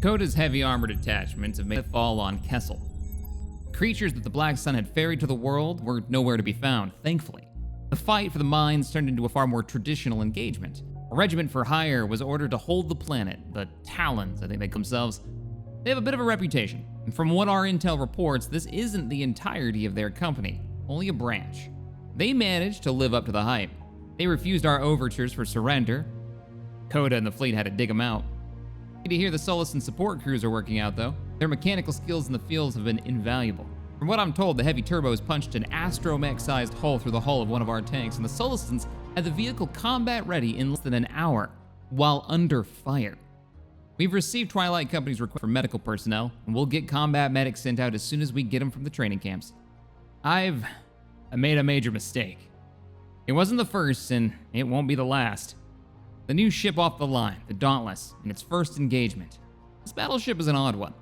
Koda's heavy armored detachments have made a fall on Kessel. Creatures that the Black Sun had ferried to the world were nowhere to be found, thankfully. The fight for the mines turned into a far more traditional engagement. A regiment for hire was ordered to hold the planet, the Talons, I think they call themselves. They have a bit of a reputation, and from what our intel reports, this isn't the entirety of their company, only a branch. They managed to live up to the hype. They refused our overtures for surrender. Koda and the fleet had to dig them out. Good to hear the Solace and support crews are working out, though. Their mechanical skills in the fields have been invaluable. From what I'm told, the heavy turbos punched an astromech-sized hole through the hull of one of our tanks, and the Solastans had the vehicle combat ready in less than an hour, while under fire. We've received Twilight Company's request for medical personnel, and we'll get combat medics sent out as soon as we get them from the training camps. I made a major mistake. It wasn't the first, and it won't be the last. The new ship off the line, the Dauntless, in its first engagement. This battleship is an odd one.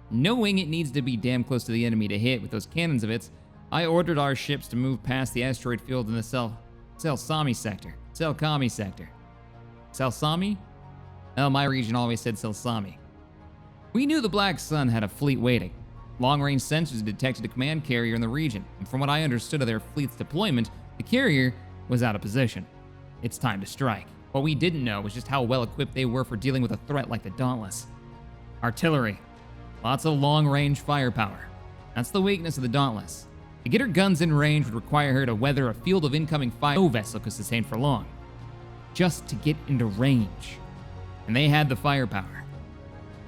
Knowing it needs to be damn close to the enemy to hit with those cannons of its, I ordered our ships to move past the asteroid field in the Saleucami sector. Saleucami sector. Saleucami? Oh, my region always said Saleucami. We knew the Black Sun had a fleet waiting. Long-range sensors detected a command carrier in the region, and from what I understood of their fleet's deployment, the carrier was out of position. It's time to strike. What we didn't know was just how well equipped they were for dealing with a threat like the Dauntless. Artillery. Lots of long-range firepower. That's the weakness of the Dauntless. To get her guns in range would require her to weather a field of incoming fire no vessel could sustain for long. Just to get into range. And they had the firepower.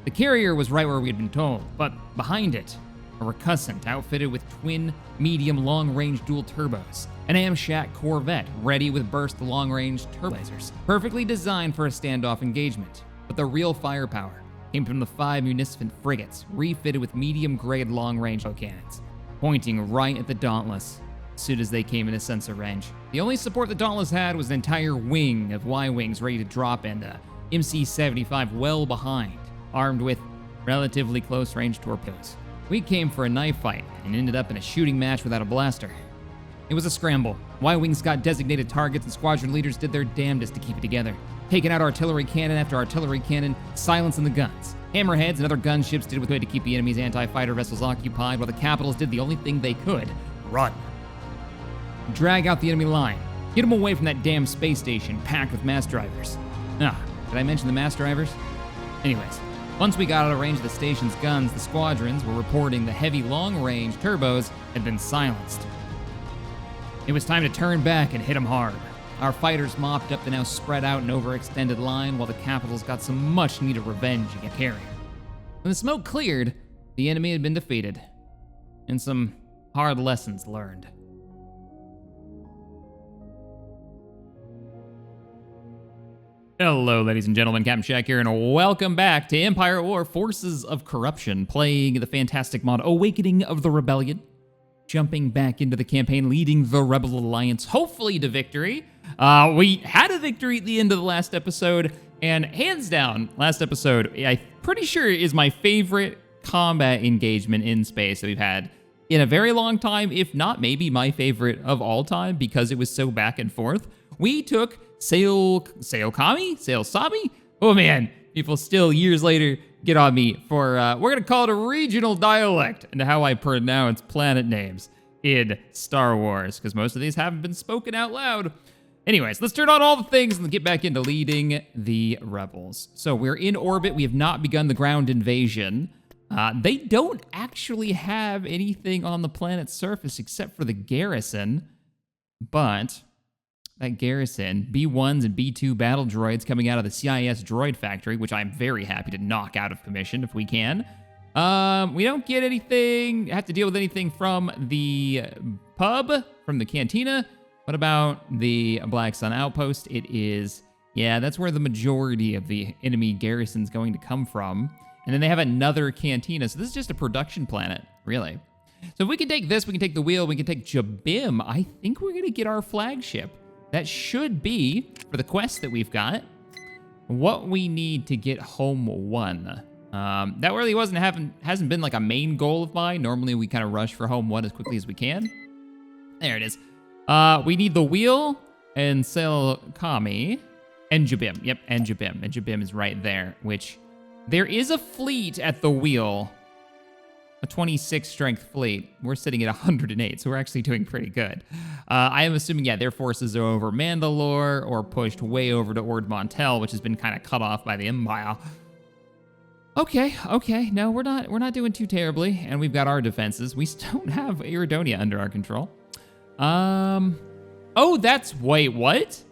The carrier was right where we had been told, but behind it, a recussant outfitted with twin, medium, long-range dual turbos. An Amshat Corvette ready with burst long-range turbo lasers. Perfectly designed for a standoff engagement. But the real firepower came from the 5 Munificent frigates, refitted with medium-grade long-range cannons, pointing right at the Dauntless as soon as they came into sensor range. The only support the Dauntless had was an entire wing of Y-Wings ready to drop and a MC-75 well behind, armed with relatively close-range torpedoes. We came for a knife fight and ended up in a shooting match without a blaster. It was a scramble. Y-Wings got designated targets and squadron leaders did their damnedest to keep it together. Taking out artillery cannon after artillery cannon, silencing the guns. Hammerheads and other gunships did what they could to keep the enemy's anti-fighter vessels occupied, while the Capitals did the only thing they could: run. Drag out the enemy line. Get them away from that damn space station packed with mass drivers. Did I mention the mass drivers? Anyways, once we got out of range of the station's guns, the squadrons were reporting the heavy long-range turbos had been silenced. It was time to turn back and hit them hard. Our fighters mopped up the now spread out and overextended line, while the Capitals got some much-needed revenge against the carrier. When the smoke cleared, the enemy had been defeated, and some hard lessons learned. Hello, ladies and gentlemen, Captain Shack here, and welcome back to Empire at War: Forces of Corruption, playing the fantastic mod Awakening of the Rebellion. Jumping back into the campaign, leading the Rebel Alliance, hopefully to victory. We had a victory at the end of the last episode, and hands down, last episode, I'm pretty sure is my favorite combat engagement in space that we've had in a very long time, if not maybe my favorite of all time, because it was so back and forth. We took Saleucami? Oh man, people still years later get on me for, we're gonna call it a regional dialect into how I pronounce planet names in Star Wars, because most of these haven't been spoken out loud. Anyways, let's turn on all the things and get back into leading the rebels. So we're in orbit. We have not begun the ground invasion. They don't actually have anything on the planet's surface except for the garrison, but that garrison, B1s and B2 battle droids coming out of the CIS droid factory, which I'm very happy to knock out of commission if we can. We don't get anything, have to deal with anything from the pub, from the cantina. What about the Black Sun outpost? It is, yeah, that's where the majority of the enemy garrison's going to come from. And then they have another cantina, so this is just a production planet, really. So if we can take this, we can take the wheel, we can take Jabim. I think we're gonna get our flagship. That should be, for the quest that we've got, what we need to get home 1. That really hasn't been like a main goal of mine. Normally we kind of rush for home 1 as quickly as we can. There it is. We need the wheel and Saleucami and Jabim. Yep, and Jabim. And Jabim is right there, which There is a fleet at the wheel. A 26 strength fleet. We're sitting at 108, so we're actually doing pretty good. I am assuming, yeah, their forces are over Mandalore or pushed way over to Ord Mantell, which has been kind of cut off by the Empire. Okay. No, we're not doing too terribly, and we've got our defenses. We still don't have Iridonia under our control. Oh, wait, what?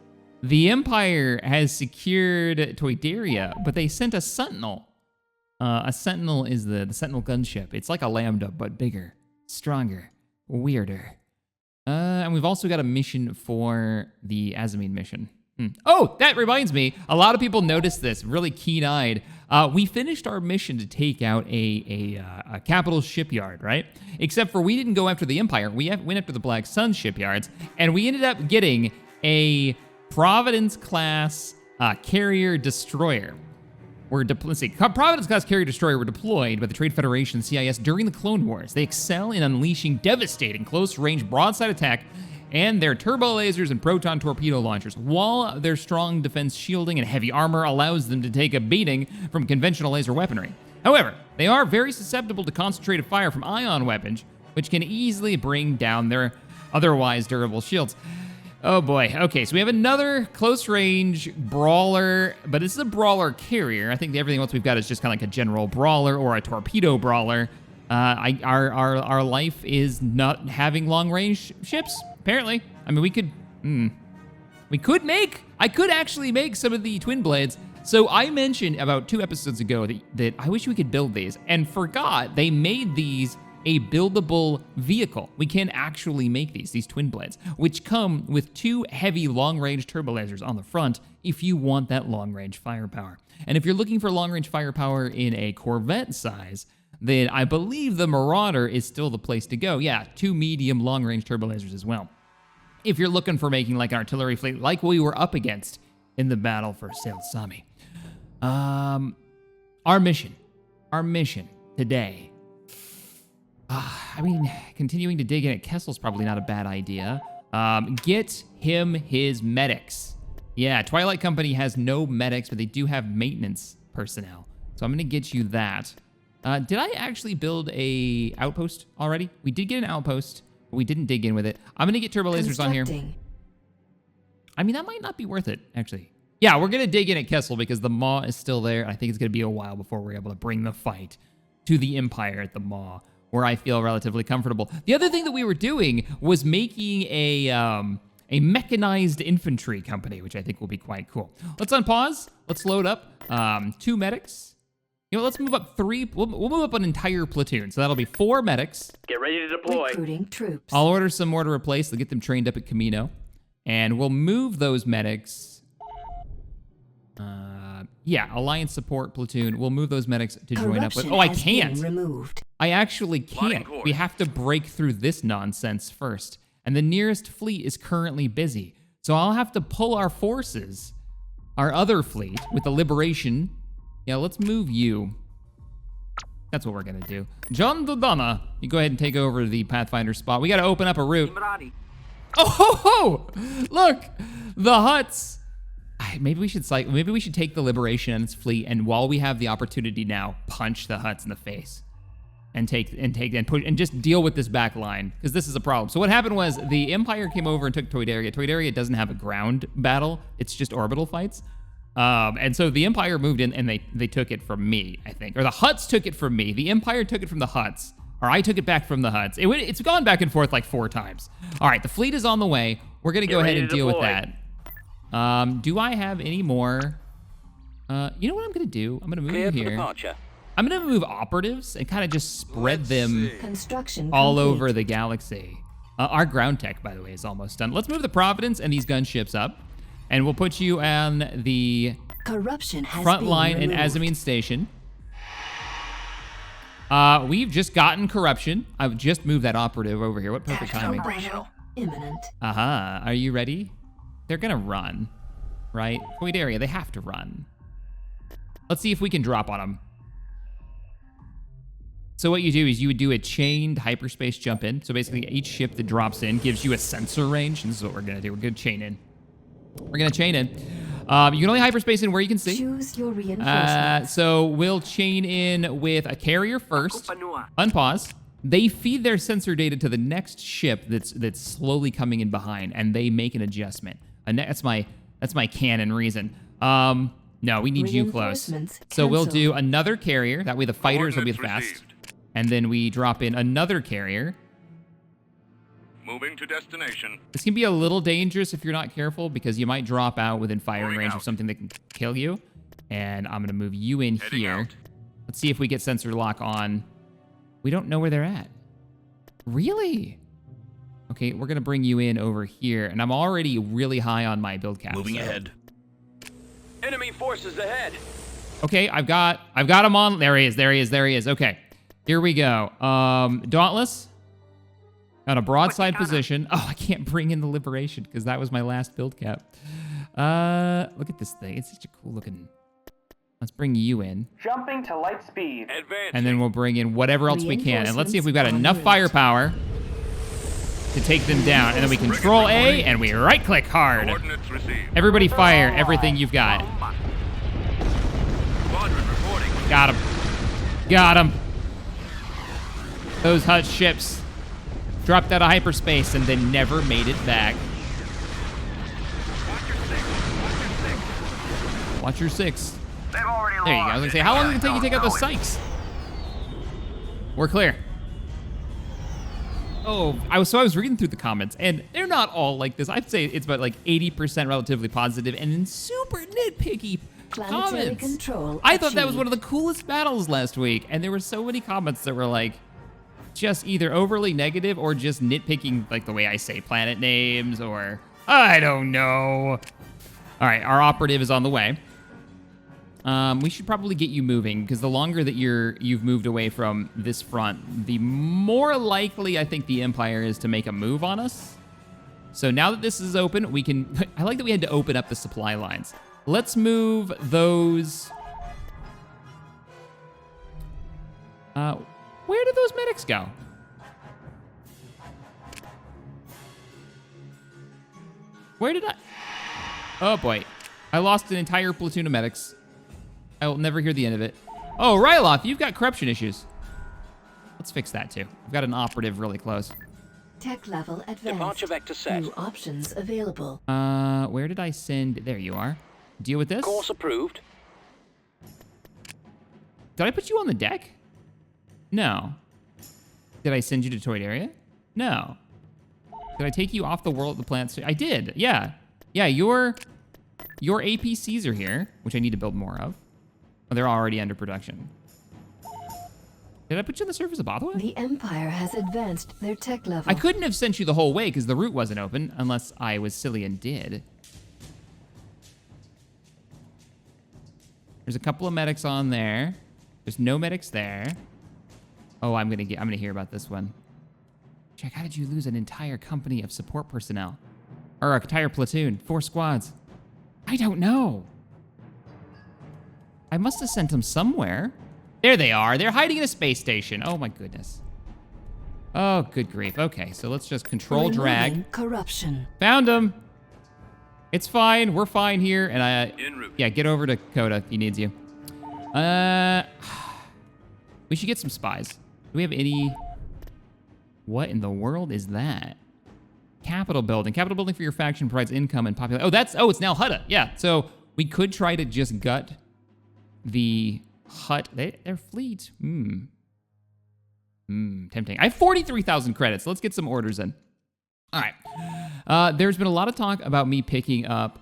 The Empire has secured Toydaria, but they sent a Sentinel. A Sentinel is the Sentinel gunship. It's like a Lambda, but bigger, stronger, weirder. And we've also got a mission for the Azamine mission. Oh, that reminds me. A lot of people noticed this, really keen-eyed. We finished our mission to take out a capital shipyard, right? Except for we didn't go after the Empire. We went after the Black Sun shipyards, and we ended up getting a Providence-class carrier destroyer. Providence-class carrier destroyer were deployed by the Trade Federation CIS during the Clone Wars. They excel in unleashing devastating close-range broadside attack and their turbo lasers and proton torpedo launchers, while their strong defense shielding and heavy armor allows them to take a beating from conventional laser weaponry. However, they are very susceptible to concentrated fire from ion weapons, which can easily bring down their otherwise durable shields. Oh boy. Okay, so we have another close-range brawler, but this is a brawler carrier. I think everything else we've got is just kind of like a general brawler or a torpedo brawler. Our life is not having long-range ships, apparently. I mean, I could actually make some of the twin blades. So I mentioned about 2 episodes ago that I wish we could build these, and forgot they made these a buildable vehicle. We can actually make these twin blades, which come with 2 heavy long-range turbo lasers on the front if you want that long-range firepower. And if you're looking for long-range firepower in a Corvette size, then I believe the Marauder is still the place to go. Yeah, 2 medium long-range turbo lasers as well. If you're looking for making like an artillery fleet like we were up against in the battle for Saleucami. Our mission today. I mean, continuing to dig in at Kessel's probably not a bad idea. Get him his medics. Yeah, Twilight Company has no medics, but they do have maintenance personnel. So I'm gonna get you that. Did I actually build a outpost already? We did get an outpost, but we didn't dig in with it. I'm gonna get turbo lasers on here. I mean, that might not be worth it, actually. Yeah, we're gonna dig in at Kessel because the Maw is still there. I think it's gonna be a while before we're able to bring the fight to the Empire at the Maw, where I feel relatively comfortable. The other thing that we were doing was making a mechanized infantry company, which I think will be quite cool. Let's unpause. Let's load up 2 medics. You know, let's move up 3. We'll move up an entire platoon. So that'll be 4 medics. Get ready to deploy. Recruiting troops. I'll order some more to replace. They'll get them trained up at Camino. And we'll move those medics. Yeah, Alliance support platoon. We'll move those medics to join up with. Oh, I can't. Removed. I actually can't. We have to break through this nonsense first. And the nearest fleet is currently busy. So I'll have to pull our forces, our other fleet, with the Liberation. Yeah, let's move you. That's what we're gonna do. John Dodonna, you go ahead and take over the Pathfinder spot. We gotta open up a route. Oh, ho, ho! Look, the Hutts. Maybe we should take the Liberation and its fleet, and while we have the opportunity now, punch the Hutts in the face, and push and just deal with this back line, because this is a problem. So what happened was the Empire came over and took Toydaria. Toydaria doesn't have a ground battle; it's just orbital fights. And so the Empire moved in and they took it from me, I think, or the Hutts took it from me. The Empire took it from the Hutts, or I took it back from the Hutts. It's gone back and forth like 4 times. All right, the fleet is on the way. We're gonna go ahead and deal with that. Do I have any more? You know what I'm gonna do? I'm gonna move here. I'm gonna move operatives and kind of just spread them all over the galaxy. Our ground tech, by the way, is almost done. Let's move the Providence and these gunships up, and we'll put you on the front line in Azamine Station. We've just gotten corruption. I've just moved that operative over here. What perfect timing. Imminent. Are you ready? They're gonna run, right? Toydaria, they have to run. Let's see if we can drop on them. So what you do is you would do a chained hyperspace jump in. So basically each ship that drops in gives you a sensor range. And this is what we're gonna do. We're gonna chain in. We're gonna chain in. You can only hyperspace in where you can see. Choose your reinforcements. So we'll chain in with a carrier first. Unpause. They feed their sensor data to the next ship that's slowly coming in behind, and they make an adjustment. That's my canon reason. No, we need you close. So we'll do another carrier. That way the fighters will be fast. And then we drop in another carrier. Moving to destination. This can be a little dangerous if you're not careful, because you might drop out within firing range of something that can kill you. And I'm gonna move you in here. Let's see if we get sensor lock on. We don't know where they're at. Really? Okay, we're gonna bring you in over here, and I'm already really high on my build cap. Moving ahead. Enemy forces ahead. Okay, I've got him on. There he is. Okay, here we go. Dauntless. On a broadside position. Oh, I can't bring in the Liberation because that was my last build cap. Look at this thing. It's such a cool looking. Let's bring you in. Jumping to light speed. Advancing. And then we'll bring in whatever else we can. And let's see if we've got enough firepower to take them down. And then we control A and we right click hard. Coordinates received. Everybody fire everything you've got. Squadron reporting. Got him. Those Hutt ships dropped out of hyperspace and then never made it back. Watch your six. They've already There you go. I was gonna say, how long did it take you to take out those Sykes? We're clear. Oh, I was reading through the comments, and they're not all like this. I'd say it's about like 80% relatively positive, and then super nitpicky Planetary comments. control I thought that was achieved. one of the coolest battles last week, and there were so many comments that were like, just either overly negative or just nitpicking, like the way I say planet names, or I don't know. All right, our operative is on the way. We should probably get you moving, because the longer that you've moved away from this front, the more likely I think the Empire is to make a move on us. So now that this is open, we can. I like that we had to open up the supply lines. Let's move those. Where did those medics go? Where did I? Oh boy, I lost an entire platoon of medics. I will never hear the end of it. Oh, Ryloth, you've got corruption issues. Let's fix that too. I've got an operative really close. Tech level advanced. Departure vector set. New options available. Where did I send? There you are. Deal with this. Course approved. Did I put you on the deck? No. Did I send you to Toydaria? No. Did I take you off the world, the planet? I did. Yeah. Yeah. Your APCs are here, which I need to build more of. Oh, they're already under production. Did I put you on the surface of Bothaway? The Empire has advanced their tech level. I couldn't have sent you the whole way because the route wasn't open, unless I was silly and did. There's a couple of medics on there. There's no medics there. Oh, I'm gonna hear about this one. Jack, how did you lose an entire company of support personnel? Or an entire platoon, 4 squads? I don't know. I must have sent them somewhere. There they are. They're hiding in a space station. Oh my goodness. Oh, good grief. Okay, so let's just control drag. Removing corruption. Found them. It's fine. We're fine here. And En route. yeah, get over to Coda. He needs you. We should get some spies. Do we have any? What in the world is that? Capital building. Capital building for your faction provides income and population. Oh, it's now Hutt. Yeah. So we could try to just gut the Hutt. Their fleet. Tempting. I have 43,000 credits. Let's get some orders in. All right. There's been a lot of talk about me picking up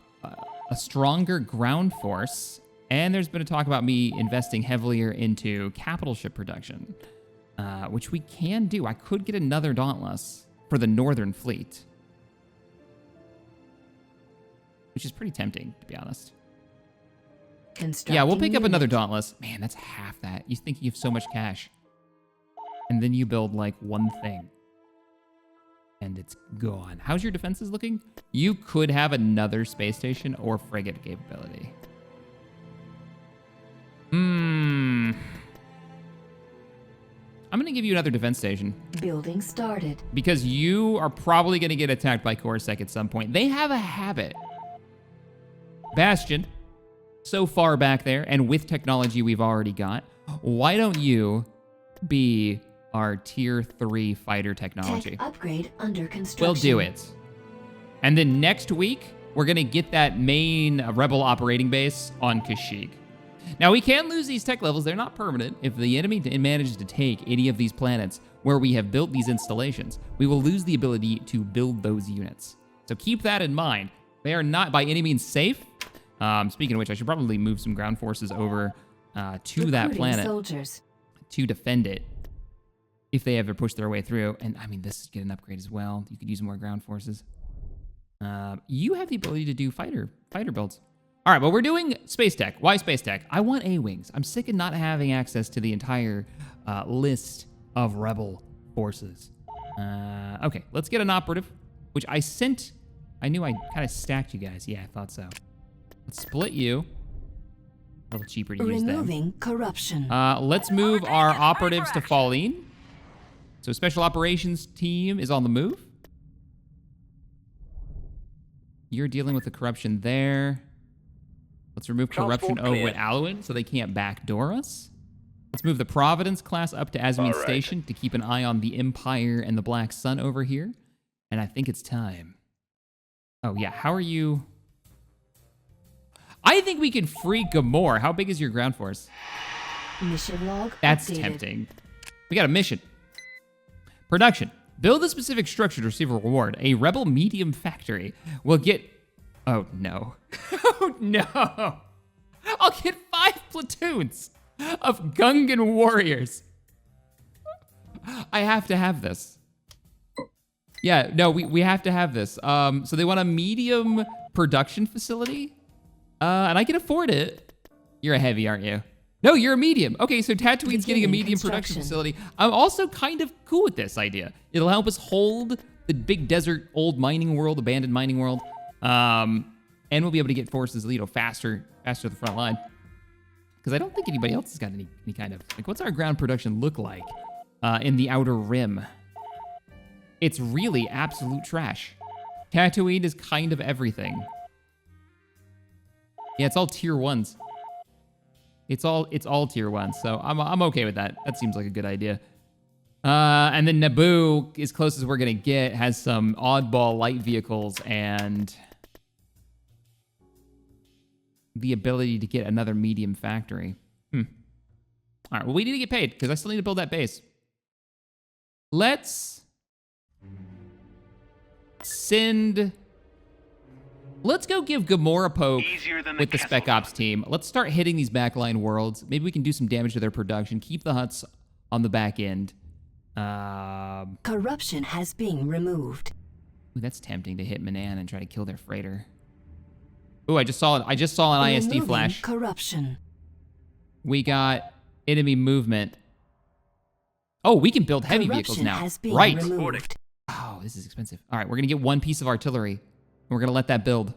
a stronger ground force, and there's been a talk about me investing heavier into capital ship production, which we can do. I could get another Dauntless for the Northern Fleet, which is pretty tempting, to be honest. Yeah, we'll pick up another Dauntless. Man, that's half that. You think you have so much cash, and then you build like one thing, and it's gone. How's your defenses looking? You could have another space station or frigate capability. I'm gonna give you another defense station. Building started. Because you are probably gonna get attacked by Coruscant at some point. They have a habit. Bastion, so far back there, and with technology we've already got, why don't you be our tier 3 fighter technology? Tech upgrade under construction. We'll do it. And then next week, we're going to get that main rebel operating base on Kashyyyk. Now, we can lose these tech levels. They're not permanent. If the enemy manages to take any of these planets where we have built these installations, we will lose the ability to build those units. So keep that in mind. They are not by any means safe. Speaking of which, I should probably move some ground forces over to that planet soldiers to defend it if they ever push their way through. And I mean, this is get an upgrade as well. You could use more ground forces. You have the ability to do fighter builds. All right, but we're doing space tech. Why space tech? I want A-wings. I'm sick of not having access to the entire list of rebel forces. Okay, let's get an operative, which I sent. I knew I kind of stacked you guys. Yeah, I thought so. Let's split you. A little cheaper to use them. removing corruption. Let's move our operatives to Falleen. So special operations team is on the move. You're dealing with the corruption there. Let's remove corruption Transport over cleared. at Alwyn so they can't backdoor us. Let's move the Providence class up to Azmine All right. Station to keep an eye on the Empire and the Black Sun over here. And I think it's time. Oh, yeah. How are you? I think we can free Gamor. How big is your ground force? Mission log That's updated. tempting. We got a mission. Production. Build a specific structure to receive a reward. A rebel medium factory will get... Oh, no. Oh, no. I'll get 5 platoons of Gungan warriors. I have to have this. Yeah, no, we have to have this. So they want a medium production facility. And I can afford it. You're a heavy, aren't you? No, you're a medium. Okay, so Tatooine's getting a Beginning medium production construction. facility. I'm also kind of cool with this idea. It'll help us hold the big desert, old mining world, abandoned mining world. And we'll be able to get forces, faster to the front line. Because I don't think anybody else has got any kind of... Like, what's our ground production look like in the Outer Rim? It's really absolute trash. Tatooine is kind of everything. Yeah, it's all tier 1s. It's all tier 1s, so I'm okay with that. That seems like a good idea. And then Naboo, as close as we're gonna get, has some oddball light vehicles and the ability to get another medium factory. All right, well, we need to get paid because I still need to build that base. Let's go give Gamora a poke Easier than with the castle. Spec Ops team. Let's start hitting these backline worlds. Maybe we can do some damage to their production. Keep the Hutts on the back end. Corruption has been removed. Ooh, that's tempting to hit Manan and try to kill their freighter. Ooh, I just saw an ISD Removing flash. corruption. We got enemy movement. Oh, we can build heavy vehicles Corruption now. has been Right. removed. Oh, this is expensive. All right, we're gonna get 1 piece of artillery. And we're gonna let that build.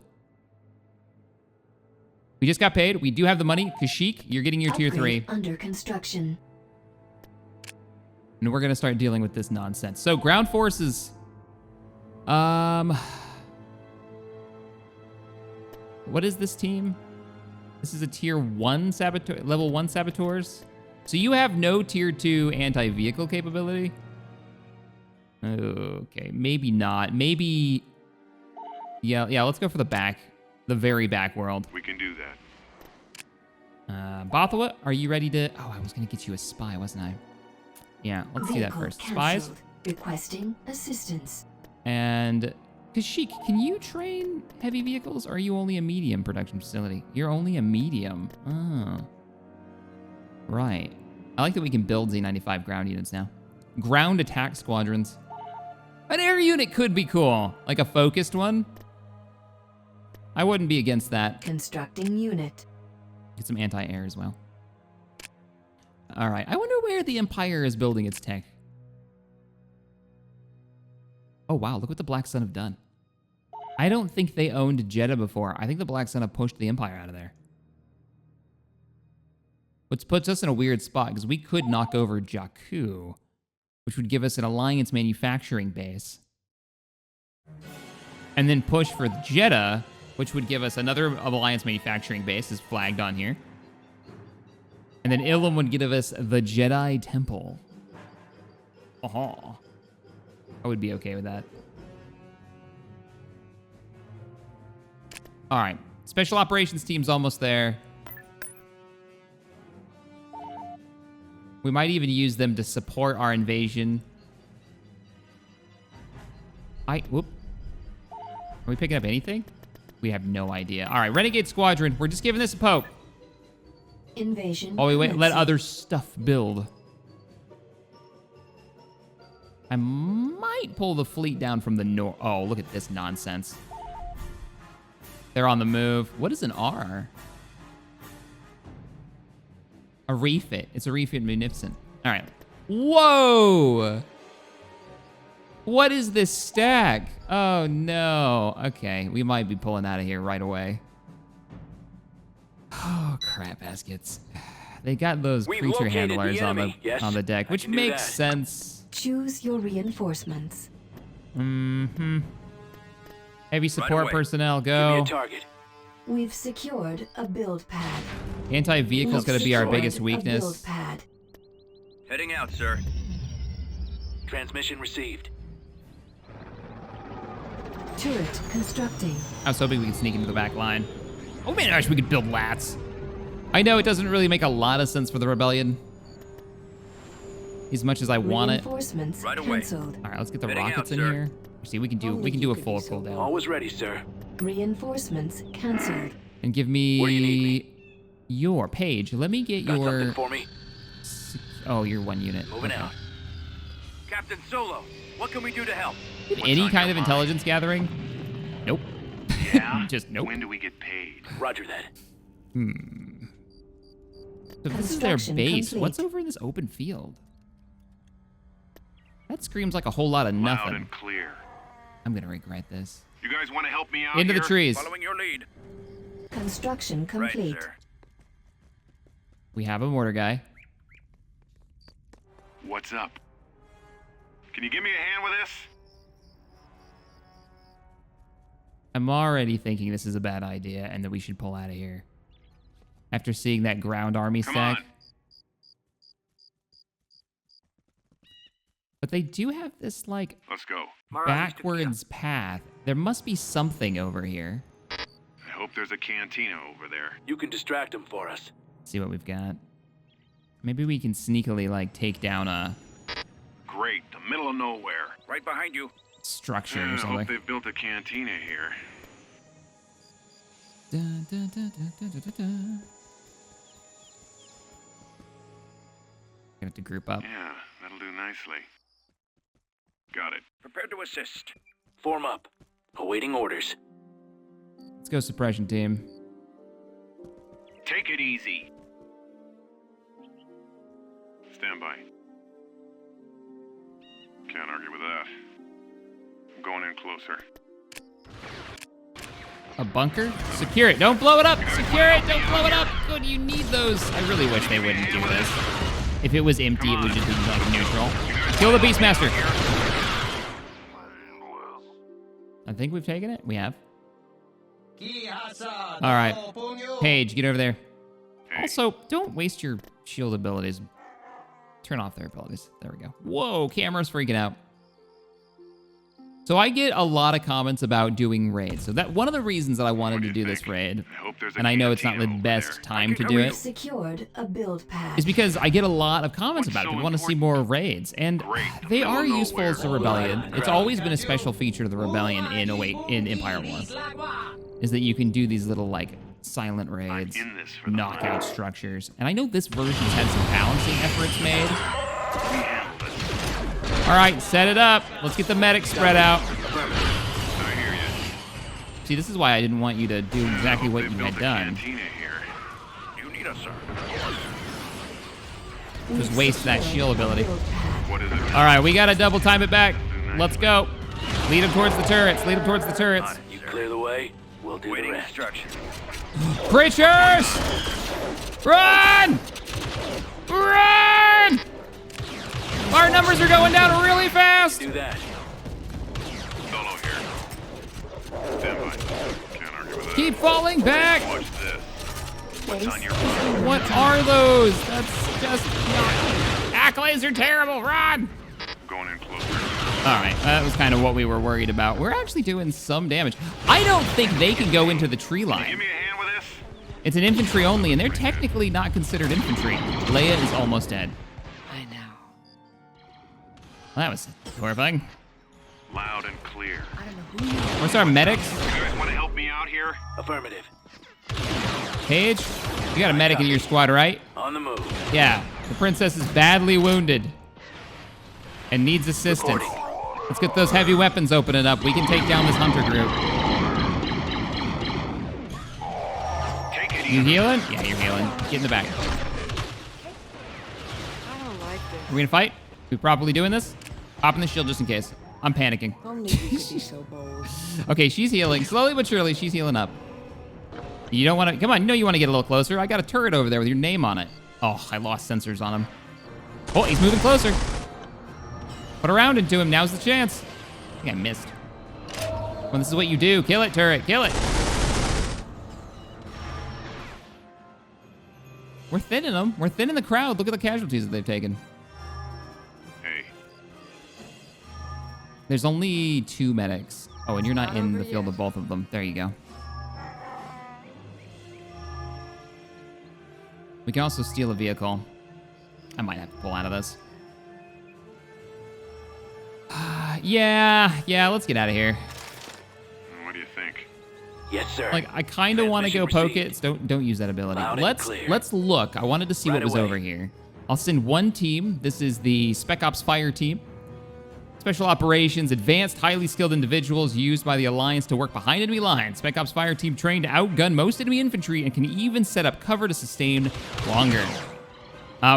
We just got paid. We do have the money. Kashyyyk, you're getting your tier Upgrade 3. under construction. And we're gonna start dealing with this nonsense. So ground forces. What is this team? This is a tier 1 saboteur, level 1 saboteurs. So you have no tier 2 anti-vehicle capability? Okay, maybe not. Maybe. Yeah. Let's go for the very back world. We can do that. Bothawa, are you ready to? Oh, I was gonna get you a spy, wasn't I? Yeah, let's do that Vehicle first. Spies cancelled. Requesting assistance. and Kashyyyk. Can you train heavy vehicles, or are you only a medium production facility? You're only a medium. Oh, right. I like that we can build Z95 ground units now. Ground attack squadrons. An air unit could be cool, like a focused one. I wouldn't be against that. Constructing unit. Get some anti-air as well. All right, I wonder where the Empire is building its tech. Oh, wow, look what the Black Sun have done. I don't think they owned Jeddah before. I think the Black Sun have pushed the Empire out of there. Which puts us in a weird spot, because we could knock over Jakku, which would give us an alliance manufacturing base. And then push for Jeddah, which would give us another Alliance manufacturing base, is flagged on here. And then Ilum would give us the Jedi Temple. Oh, I would be okay with that. All right, Special Operations team's almost there. We might even use them to support our invasion. Whoop. Are we picking up anything? We have no idea. All right, Renegade Squadron. We're just giving this a poke. Invasion. Oh, we wait. Let other stuff build. I might pull the fleet down from the north. Oh, look at this nonsense. They're on the move. What is an R? A refit. It's a refit munificent. All right. Whoa! What is this stack? Oh, no. Okay, we might be pulling out of here right away. Oh, crap baskets. They got those creature handlers on the deck, which makes sense. Choose your reinforcements. Mm-hmm. Heavy support Right personnel, Give me go. a target. We've secured a build pad. Anti-vehicle's gonna be our Secured biggest a weakness. build pad. Heading out, sir. Transmission received. Turret constructing. I was hoping we could sneak into the back line. Oh man, I wish we could build lats. I know it doesn't really make a lot of sense for the rebellion, as much as I want it. Reinforcements Right away. cancelled. All right, let's get the Heading rockets out, in sir. here. See, we can do Only a you could full do so. cooldown. Always ready, sir. Reinforcements cancelled. And give Where do you need me your page. Let me get Got something your. for me? Oh, your one unit. Moving Okay. out. Captain Solo, what can we do to help? Any kind of intelligence gathering? Nope. Yeah? Just nope. When do we get paid? Roger that. So this is their Construction base. complete. What's over in this open field? That screams like a whole lot of Loud nothing. and clear. I'm gonna regret this. You guys want to help me out Into the here? trees. Following your lead. Construction complete. Right, sir. We have a mortar guy. What's up? Can you give me a hand with this? I'm already thinking this is a bad idea and that we should pull out of here. After seeing that ground army Come stack. on. But they do have this, like, Let's go. backwards path. There must be something over here. I hope there's a cantina over there. You can distract him for us. Let's see what we've got. Maybe we can sneakily, like, take down a Great, the middle of nowhere. Right behind you. structure I or hope something. they've built a cantina here. Dun, dun, dun, dun, dun, dun, dun. Gonna have to group up. Yeah, that'll do nicely. Got it. Prepared to assist. Form up. Awaiting orders. Let's go suppression team. Take it easy. Stand by. Can't argue with that. I'm going in closer. A bunker? Secure it. Don't blow it up. Secure it. Don't blow it up. Good, you need those. I really wish they wouldn't do this. If it was empty, it would just be like neutral. Kill the Beastmaster. I think we've taken it. We have. All right. Paige, get over there. Also, don't waste your shield abilities. Turn off their abilities. There we go. Whoa, camera's freaking out. So I get a lot of comments about doing raids. So that one of the reasons that I wanted to do this raid, I hope there's a and I know it's not the cantina over best there. time to do it, Secured a build pad. is because I get a lot of comments What's about it. so People want to see important? more raids, and Great. they are Middle of useful as a nowhere. rebellion. It's always been a special feature of the rebellion in Empire War, is that you can do these little like silent raids, in this for the knock fun. out structures. And I know this version's had some balancing efforts made. We handled it. All right, set it up. Let's get the medics spread out. I hear you. See, this is why I didn't want you to do exactly I hope what they you built had a done. cantina here. You need us, sir. Just waste that shield ability. What is it? All right, we got to double time it back. Let's go. Lead them towards the turrets. Lead them towards the turrets. You clear the way, we'll do the rest. Instructions. Preachers! Run! Run! Our numbers are going down really fast. Do that. Solo here. Stand by. Can't argue with keep falling back. Watch this. What's on your What are those? That's just not... Accolades are terrible, Rod. Going in closer. All right, that was kind of what we were worried about. We're actually doing some damage. I don't think they can go into the tree Give line. me a hand with this. It's an infantry only, and they're technically not considered infantry. Leia is almost dead. I know. Well, that was horrifying. Loud and clear. I don't know who you are. Where's our medics? You guys want to help me out here? Affirmative. Paige, you got a medic in your squad, right? On the move. Yeah, the princess is badly wounded and needs assistance. Reporting. Let's get those heavy weapons opening up. We can take down this hunter group. Take it You easy. healing? Yeah, you're healing. Get in the back. I don't like Are this. we gonna fight? We properly doing this? Popping the shield just in case. I'm panicking. Only you could be so bold. Okay, she's healing. Slowly but surely, she's healing up. You don't want to... Come on, you know you want to get a little closer. I got a turret over there with your name on it. Oh, I lost sensors on him. Oh, he's moving closer. Put a round into him. Now's the chance. I think I missed. Well, this is what you do. Kill it, turret. Kill it. We're thinning them. We're thinning the crowd. Look at the casualties that they've taken. Hey, There's only 2 medics. Oh, and you're not in the field of both of them. There you go. We can also steal a vehicle. I might have to pull out of this. Yeah, let's get out of here. what do you think? Yes, sir. Like, I kind of want to go Transmission poke it. So don't use that ability. Loud and clear. Let's look. I wanted to see what Right was away. over here. I'll send one team. This is the Spec Ops Fire team. Special operations, advanced, highly skilled individuals used by the Alliance to work behind enemy lines. Spec Ops Fire team trained to outgun most enemy infantry and can even set up cover to sustain longer.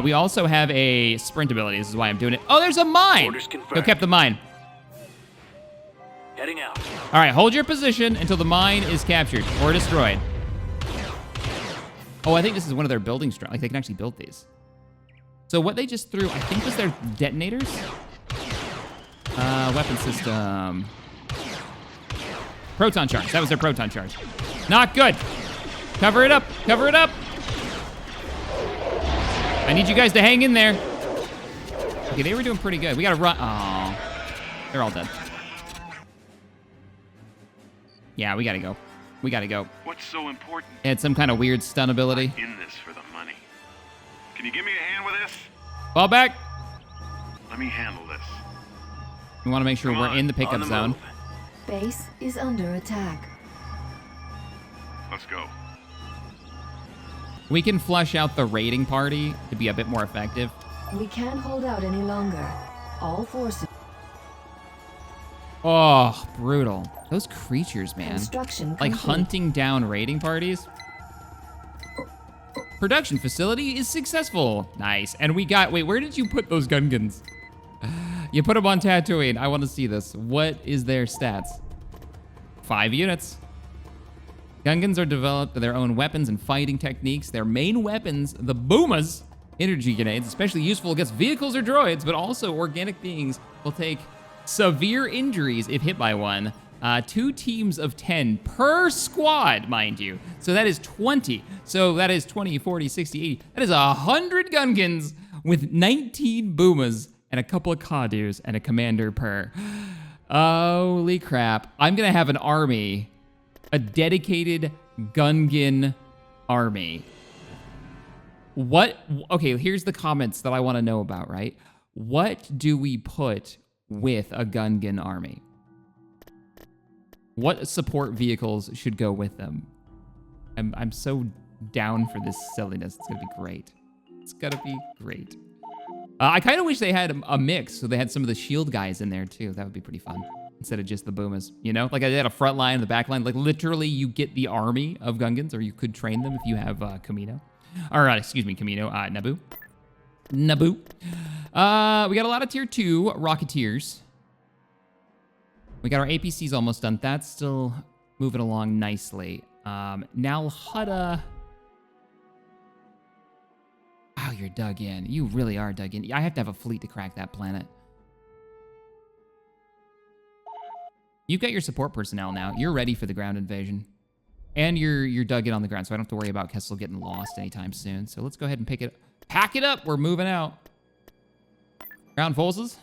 We also have a sprint ability. This is why I'm doing it. Oh, there's a mine. Orders Go confirmed. kept the mine. Heading out. All right, hold your position until the mine is captured or destroyed. Oh, I think this is one of their building strong. Like, they can actually build these. So what they just threw, I think, was their detonators. Weapon system. Proton charge. That was their proton charge. Not good. Cover it up. Cover it up. I need you guys to hang in there. Okay, they were doing pretty good. We gotta run. Oh, they're all dead. Yeah, we gotta go. We gotta go. What's so important? It had some kind of weird stun ability. In this for the money. Can you give me a hand with this? Fall back. Let me handle this. We want to make sure Come we're on, in the On pickup the zone. move. Base is under attack. Let's go. We can flush out the raiding party to be a bit more effective. We can't hold out any longer. All forces. Oh, brutal. Those creatures, man. Construction Like complete. hunting down raiding parties. Production facility is successful. Nice. And we got, wait, where did you put those Gungans? You put them on Tatooine. I want to see this. What is their stats? 5 units. Gungans are developed their own weapons and fighting techniques. Their main weapons, the boomas, energy grenades, especially useful against vehicles or droids, but also organic beings will take severe injuries if hit by one. 2 teams of 10 per squad, mind you. So that is 20. So that is 20, 40, 60, 80. That is 100 Gungans with 19 boomas and a couple of Kadus and a commander per. Holy crap. I'm going to have an army, a dedicated Gungan army. What? Okay, here's the comments that I want to know about, right? What do we put with a Gungan army? What support vehicles should go with them? I'm so down for this silliness. It's gonna be great. It's gonna be great. I kind of wish they had a mix, so they had some of the shield guys in there too. That would be pretty fun. Instead of just the boomas, you know? Like I had a front line and the back line. Like literally you get the army of Gungans, or you could train them if you have Camino. Or excuse me, Camino, Naboo. Naboo. We got a lot of tier 2 Rocketeers. We got our APCs almost done. That's still moving along nicely. Now Hutt. Wow, you're dug in. You really are dug in. I have to have a fleet to crack that planet. You've got your support personnel now. You're ready for the ground invasion. And you're dug in on the ground, so I don't have to worry about Kessel getting lost anytime soon. So let's go ahead and pack it up. We're moving out. Ground forces.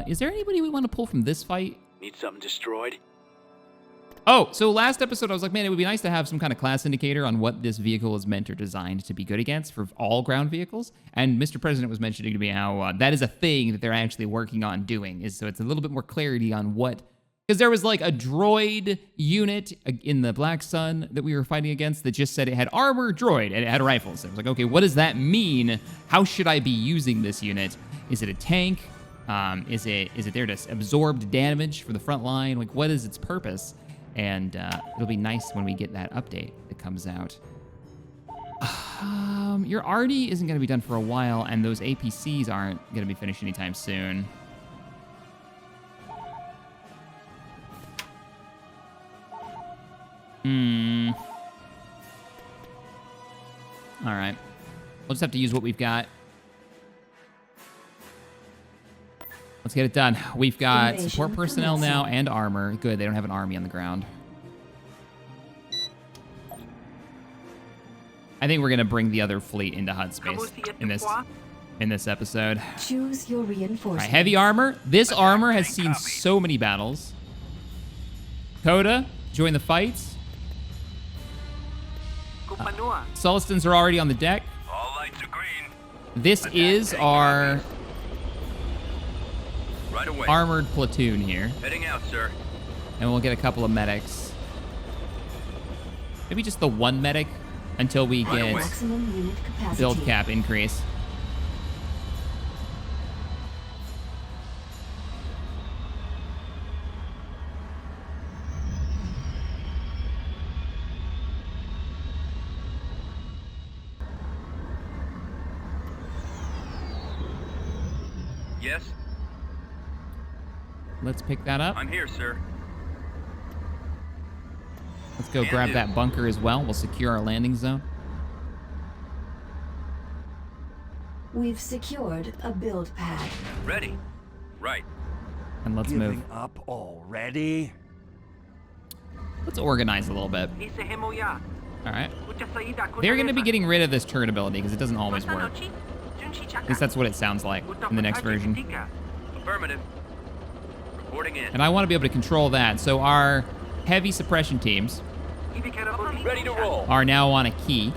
Is there anybody we want to pull from this fight? Need something destroyed? Oh, so last episode I was like, man, it would be nice to have some kind of class indicator on what this vehicle is meant or designed to be good against for all ground vehicles. And Mr. President was mentioning to me how that is a thing that they're actually working on doing. So it's a little bit more clarity on what... Because there was like a droid unit in the Black Sun that we were fighting against that just said it had armor droid and it had rifles. I was like, okay, what does that mean? How should I be using this unit? Is it a tank? Is it there to absorb damage for the front line? Like, what is its purpose? And it'll be nice when we get that update that comes out. Your Artie isn't going to be done for a while, and those APCs aren't going to be finished anytime soon. All right. We'll just have to use what we've got. Let's get it done. We've got Invasion support personnel now and armor. Good, they don't have an army on the ground. I think we're gonna bring the other fleet into Hutt space in this episode. Choose your All reinforcements. right, heavy armor. This armor has seen so many battles. Coda, join the fights. Sulistans are already on the deck. All lights are green. This is our Right away. armored platoon here. Heading out, sir. And we'll get a couple of medics. Maybe just the one medic until we get Maximum unit capacity. build cap increase. Yes, Let's pick that up. I'm here, sir. Let's go Can grab do. that bunker as well. We'll secure our landing zone. We've secured a build pad. Ready. Right. And let's move. Giving up already? Let's organize a little bit. All right. They're going to be getting rid of this turret ability because it doesn't always work. At least that's what it sounds like in the next version. Affirmative. Reporting in. And I want to be able to control that. So our heavy suppression teams Ready to roll. are now on a key.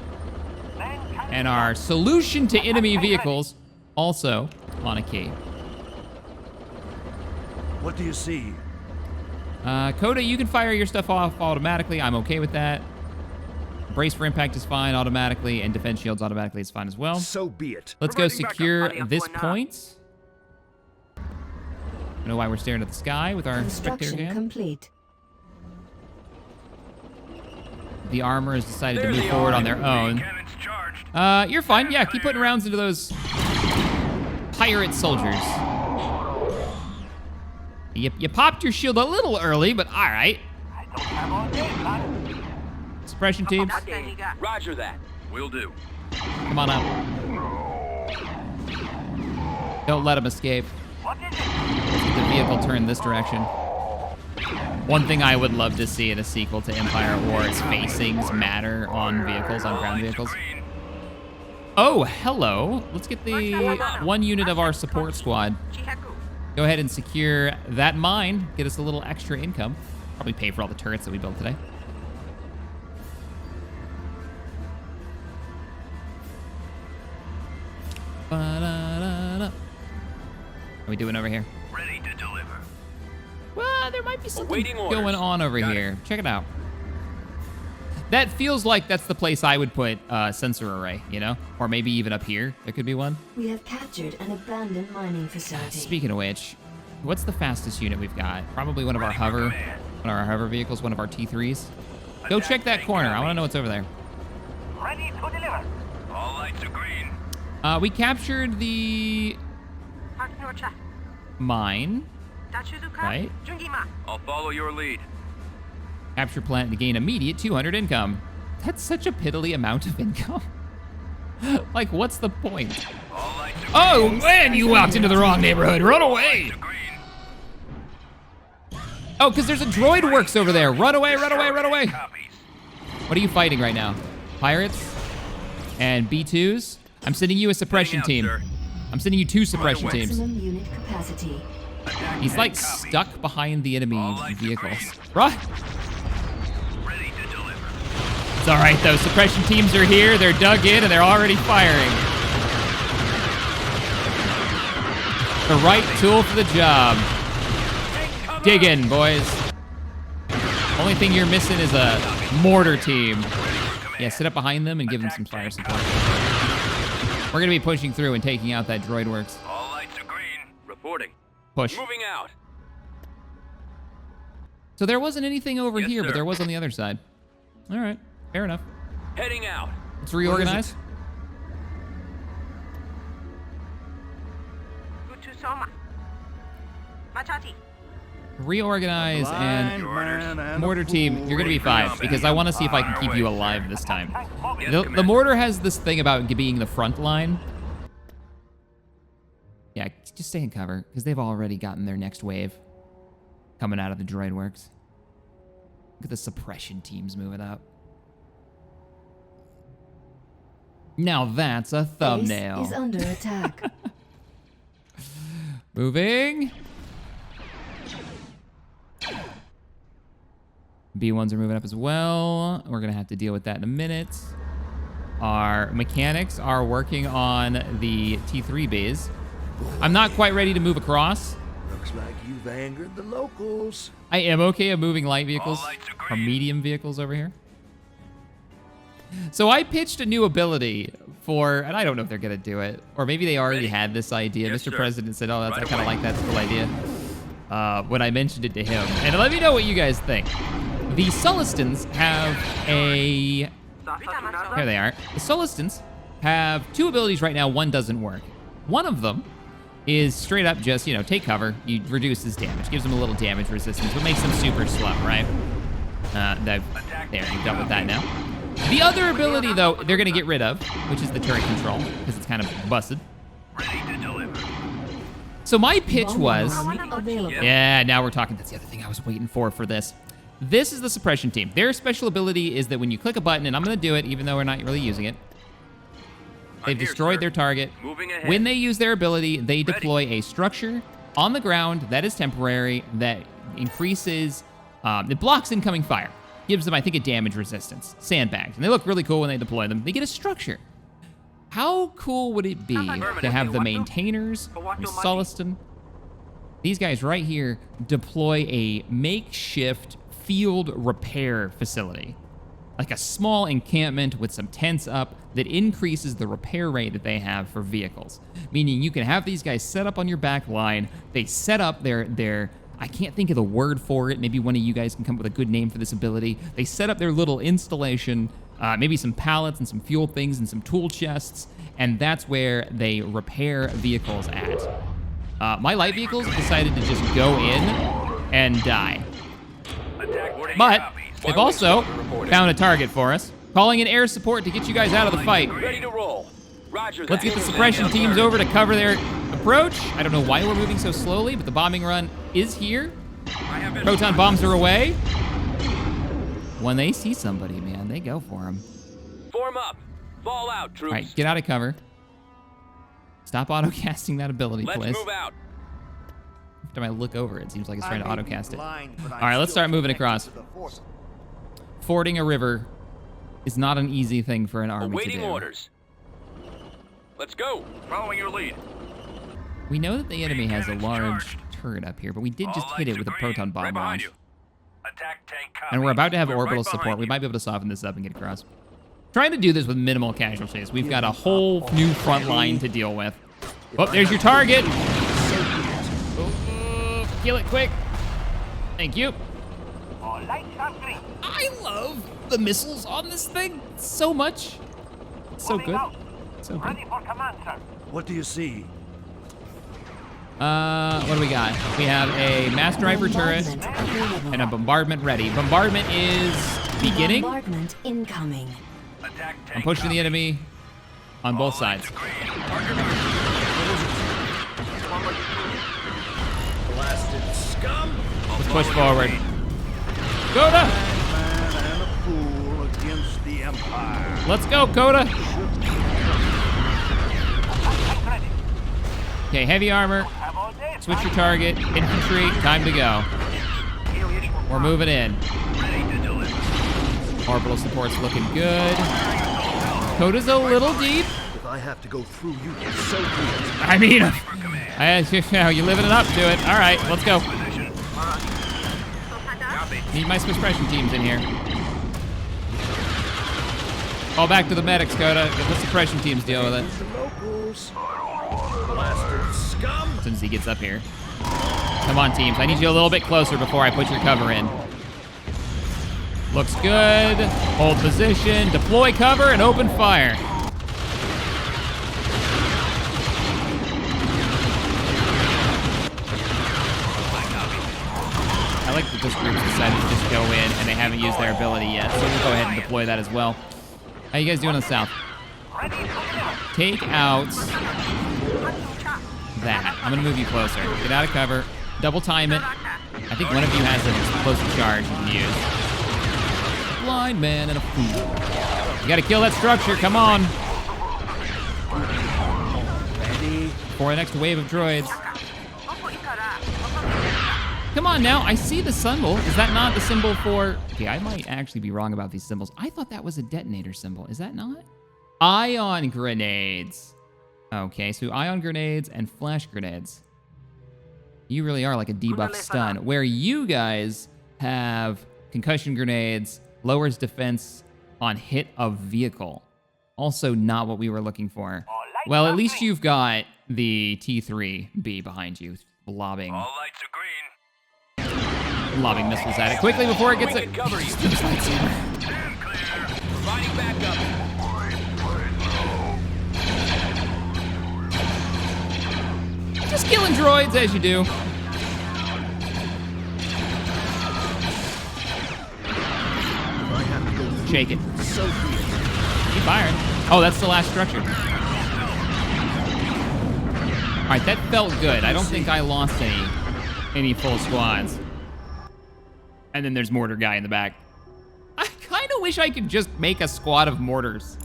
And our solution to enemy vehicles also on a key. What do you see? Coda, you can fire your stuff off automatically. I'm okay with that. Brace for impact is fine automatically, and defense shields automatically is fine as well. So be it. Let's go Providing backup. secure this point. I don't know why we're staring at the sky with our spectator Construction cam. complete. The armor has decided to There move they forward are. on their own. Cannons charged. You're fine. Yeah, keep putting rounds into those pirate soldiers. You popped your shield a little early, but all right. Suppression teams, Roger that. Will do. come on up. Don't let them escape. Let's get the vehicle turned this direction. One thing I would love to see in a sequel to Empire at War is facings matter on vehicles, on ground vehicles. Green. Oh, hello. Let's get the one unit of our support squad. Go ahead and secure that mine. Get us a little extra income. Probably pay for all the turrets that we built today. Ba-da-da-da. How are we doing over here? Ready to deliver. Well, there might be something Awaiting orders. going on over Got it. here. Check it out. That feels like that's the place I would put sensor array, you know? Or maybe even up here, there could be one. We have captured an abandoned mining facility. Speaking of which, what's the fastest unit we've got? Probably one of our hover, one of our hover vehicles, one of our T3s. Go check that corner. I want to know what's over there. Ready to deliver. All lights are green. We captured the mine, right? I'll follow your lead. Capture plant to gain immediate 200 income. That's such a piddly amount of income. Like, what's the point? All lights are Oh, man, you walked into the wrong neighborhood. Run away. green. Oh, because there's a droid works over there. Run away, run away, run away. Copies. What are you fighting right now? Pirates and B2s? I'm sending you a suppression Heading out, team. sir. I'm sending you 2 suppression away. teams. Maximum unit capacity. Attack He's like tank copies. stuck behind the enemy All lights vehicles. agreed. Right? Ready to deliver. It's all right though. Suppression teams are here. They're dug in and they're already firing. The right tool for the job. Dig in, boys. Only thing you're missing is a mortar team. Yeah, sit up behind them and give them some fire support. We're gonna be pushing through and taking out that droid works. All lights are green. Reporting. Push. Moving out. So there wasn't anything over Yes, here, but sir. there was on the other side. All right, fair enough. Heading out. Let's reorganize. Reorganize and Blind man and a mortar team, fool. you're gonna be fine because I want to see if I can keep you alive this time. Yes, The Commander. mortar has this thing about being the front line. Yeah, just stay in cover because they've already gotten their next wave coming out of the droid works. Look at the suppression teams moving up. Now that's a Base thumbnail. is under attack. Moving. B1s are moving up as well. We're gonna have to deal with that in a minute. Our mechanics are working on the T3 bays. I'm not quite ready to move across. Looks like you've angered the locals. I am okay at moving light vehicles All lights or agreed. medium vehicles over here. So I pitched a new ability for, and I don't know if they're gonna do it, or maybe they already Ready. had this idea. Yes, Mr. sir. President said, "Oh, that's I Right kind of away. like that cool idea." When I mentioned it to him, and let me know what you guys think. The Sulistans have a. Here they are. The Sulistans have 2 abilities right now. One doesn't work. One of them is straight up just, you know, take cover. You reduces damage, gives them a little damage resistance, but makes them super slow, right? There, you've dealt with that now. The other ability, though, they're going to get rid of, which is the turret control, because it's kind of busted. Ready to deliver. So my pitch was, Available. yeah, now we're talking. That's the other thing I was waiting for this. This is the suppression team. Their special ability is that when you click a button, and I'm going to do it, even though we're not really using it, they've here, destroyed sir. their target. Moving ahead. When they use their ability, they deploy a structure on the ground that is temporary, that increases, it blocks incoming fire. Gives them, I think, a damage resistance. Sandbags. And they look really cool when they deploy them. They get a structure. How cool would it be to have the maintainers from Sulistan, these guys right here, deploy a makeshift field repair facility? Like a small encampment with some tents up that increases the repair rate that they have for vehicles. Meaning you can have these guys set up on your back line. They set up their I can't think of the word for it. Maybe one of you guys can come up with a good name for this ability. They set up their little installation, maybe some pallets and some fuel things and some tool chests, and that's where they repair vehicles at. My light vehicles decided to just go in and die. Attack boarding But copies. they've also found a target for us, calling in air support to get you guys out of the fight. Ready to roll. Roger that. Let's get the suppression teams over to cover their approach. I don't know why we're moving so slowly, but the bombing run is here. I have been Proton bombs are away. When they see somebody, man, they go for them. Form up. Fall out, troops. All right, get out of cover. Stop auto-casting that ability, Let's please. move out. Every time I look over, it seems like it's trying to I may be auto-cast it. blind, but I'm All right, let's still start moving connected across. to the Force. Fording a river is not an easy thing for an army to Awaiting do. orders. Let's go. following your lead. We know that the enemy has a cannons large charged. turret up here, but we did All just hit it lights with a agreed. proton bomb Right behind launch. you. Attack tank copies. And we're about to have We're orbital right behind support. We you. might be able to soften this up and get across. Trying to do this with minimal casualties. We've got a whole new front line to deal with. Oh, there's your target. Kill it quick. Thank you. I love the missiles on this thing so much. It's so good. So good. What do you see? What do we got? We have a mass driver turret Bombardment available. and a bombardment ready. Bombardment is beginning. Bombardment incoming. Attack tank I'm pushing the copies. enemy on both sides. Agreed. Target marked. Blasted scum! Let's push forward. Coda! Man and a fool against the Empire. Let's go, Coda! Okay, heavy armor. Switch your target. Infantry, time to go. We're moving in. Orbital support's looking good. Coda's a little deep. If I have to go through you, so be it. I mean, you're living it up to it. All right, let's go. Need my suppression teams in here. Call back to the medics, Coda. Let the suppression teams deal with it. The locals. Blasted scum! As soon as he gets up here. Come on, teams. I need you a little bit closer before I put your cover in. Looks good. Hold position. Deploy cover and open fire. I like that this group's decided to just go in and they haven't used their ability yet, so we'll go ahead and deploy that as well. How you guys doing on the south? Take out that. I'm gonna move you closer. Get out of cover. Double time it. I think one of you has an explosive charge you can use. Blind man and a fool. You gotta kill that structure. Come on. For the next wave of droids. Come on now. I see the symbol. Is that not the symbol for... Okay, I might actually be wrong about these symbols. I thought that was a detonator symbol. Is that not? Ion grenades. Okay, so ion grenades and flash grenades. You really are like a debuff stun. Where you guys have concussion grenades, lowers defense on hit of vehicle. Also not what we were looking for. Well, at least you've got the T3B behind you, lobbing. All lights are green. Lobbing missiles at it quickly before it gets it. Cover you. Stand clear. Providing backup. Just killing droids as you do. Shake it. Keep firing. Oh, that's the last structure. All right, that felt good. I don't think I lost any full squads. And then there's mortar guy in the back. I kind of wish I could just make a squad of mortars.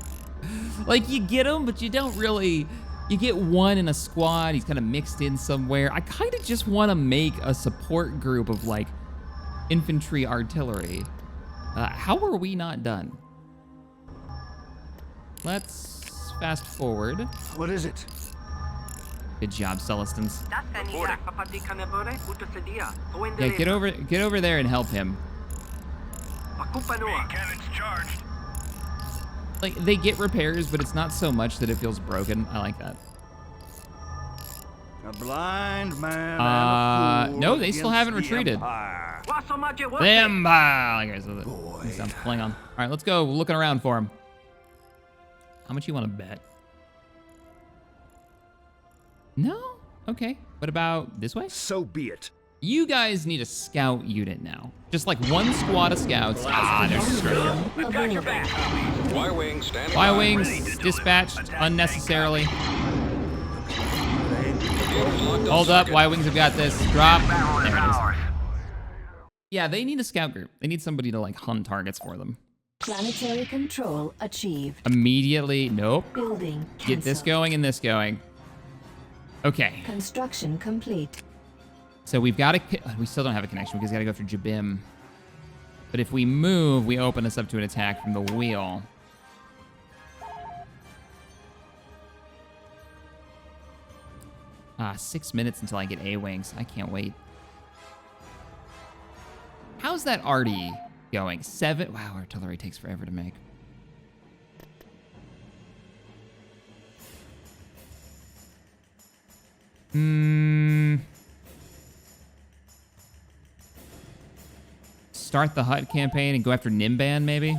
Like, you get them, but you don't really... You get one in a squad, he's kind of mixed in somewhere. I kind of just want to make a support group of, like, infantry artillery. How are we not done? Let's fast forward. What is it? Good job, Celestins. Yeah, get over there and help him. Cannons charged. Like, they get repairs, but it's not so much that it feels broken. I like that. A blind man and a fool no, they still against haven't the retreated. Empire. Them, okay, so that sounds Klingon. All right, let's go looking around for him. How much you want to bet? No? Okay. What about this way? So be it. You guys need a scout unit now. Just like one squad of scouts. Ah, there's a structure. We've got your back. Y-wings standing by. Y-wings dispatched unnecessarily. Hold up, Y-wings have got this. Drop. There it is. Yeah, they need a scout group. They need somebody to like hunt targets for them. Planetary control achieved. Immediately, nope. Building Get this cancelled. going and this going. Okay. Construction complete. So we've got to... We still don't have a connection because we got to go through Jabim. But if we move, we open us up to an attack from the wheel. Ah, 6 minutes until I get A-Wings. I can't wait. How's that arty going? 7... Wow, artillery takes forever to make. Start the Hutt campaign and go after Nimban, maybe?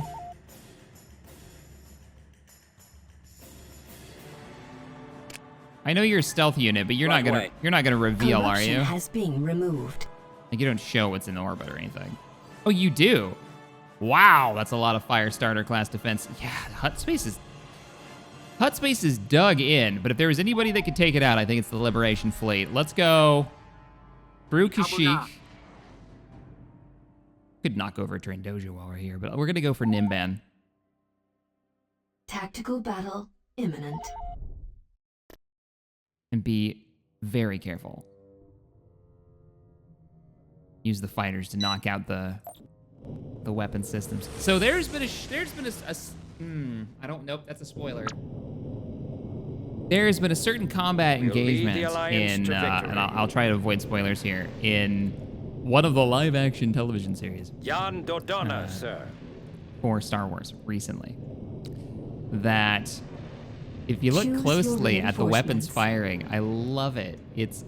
I know you're a stealth unit, but you're not gonna reveal, are you? Corruption has been removed. Like, you don't show what's in orbit or anything. Oh, you do? Wow, that's a lot of fire starter class defense. Yeah, Hutt space is dug in, but if there was anybody that could take it out, I think it's the Liberation Fleet. Let's go Through Kashyyyk. Could knock over Trandoja while we're here, but we're gonna go for Nimban. Tactical battle imminent. And be very careful. Use the fighters to knock out the weapon systems. So there's been I don't know. That's a spoiler. There's been a certain combat engagement in, and I'll try to avoid spoilers here, in one of the live-action television series. Jan Dodonna, sir. For Star Wars recently. That, if you look Choose closely your at the weapons reinforcements. firing, I love it. It's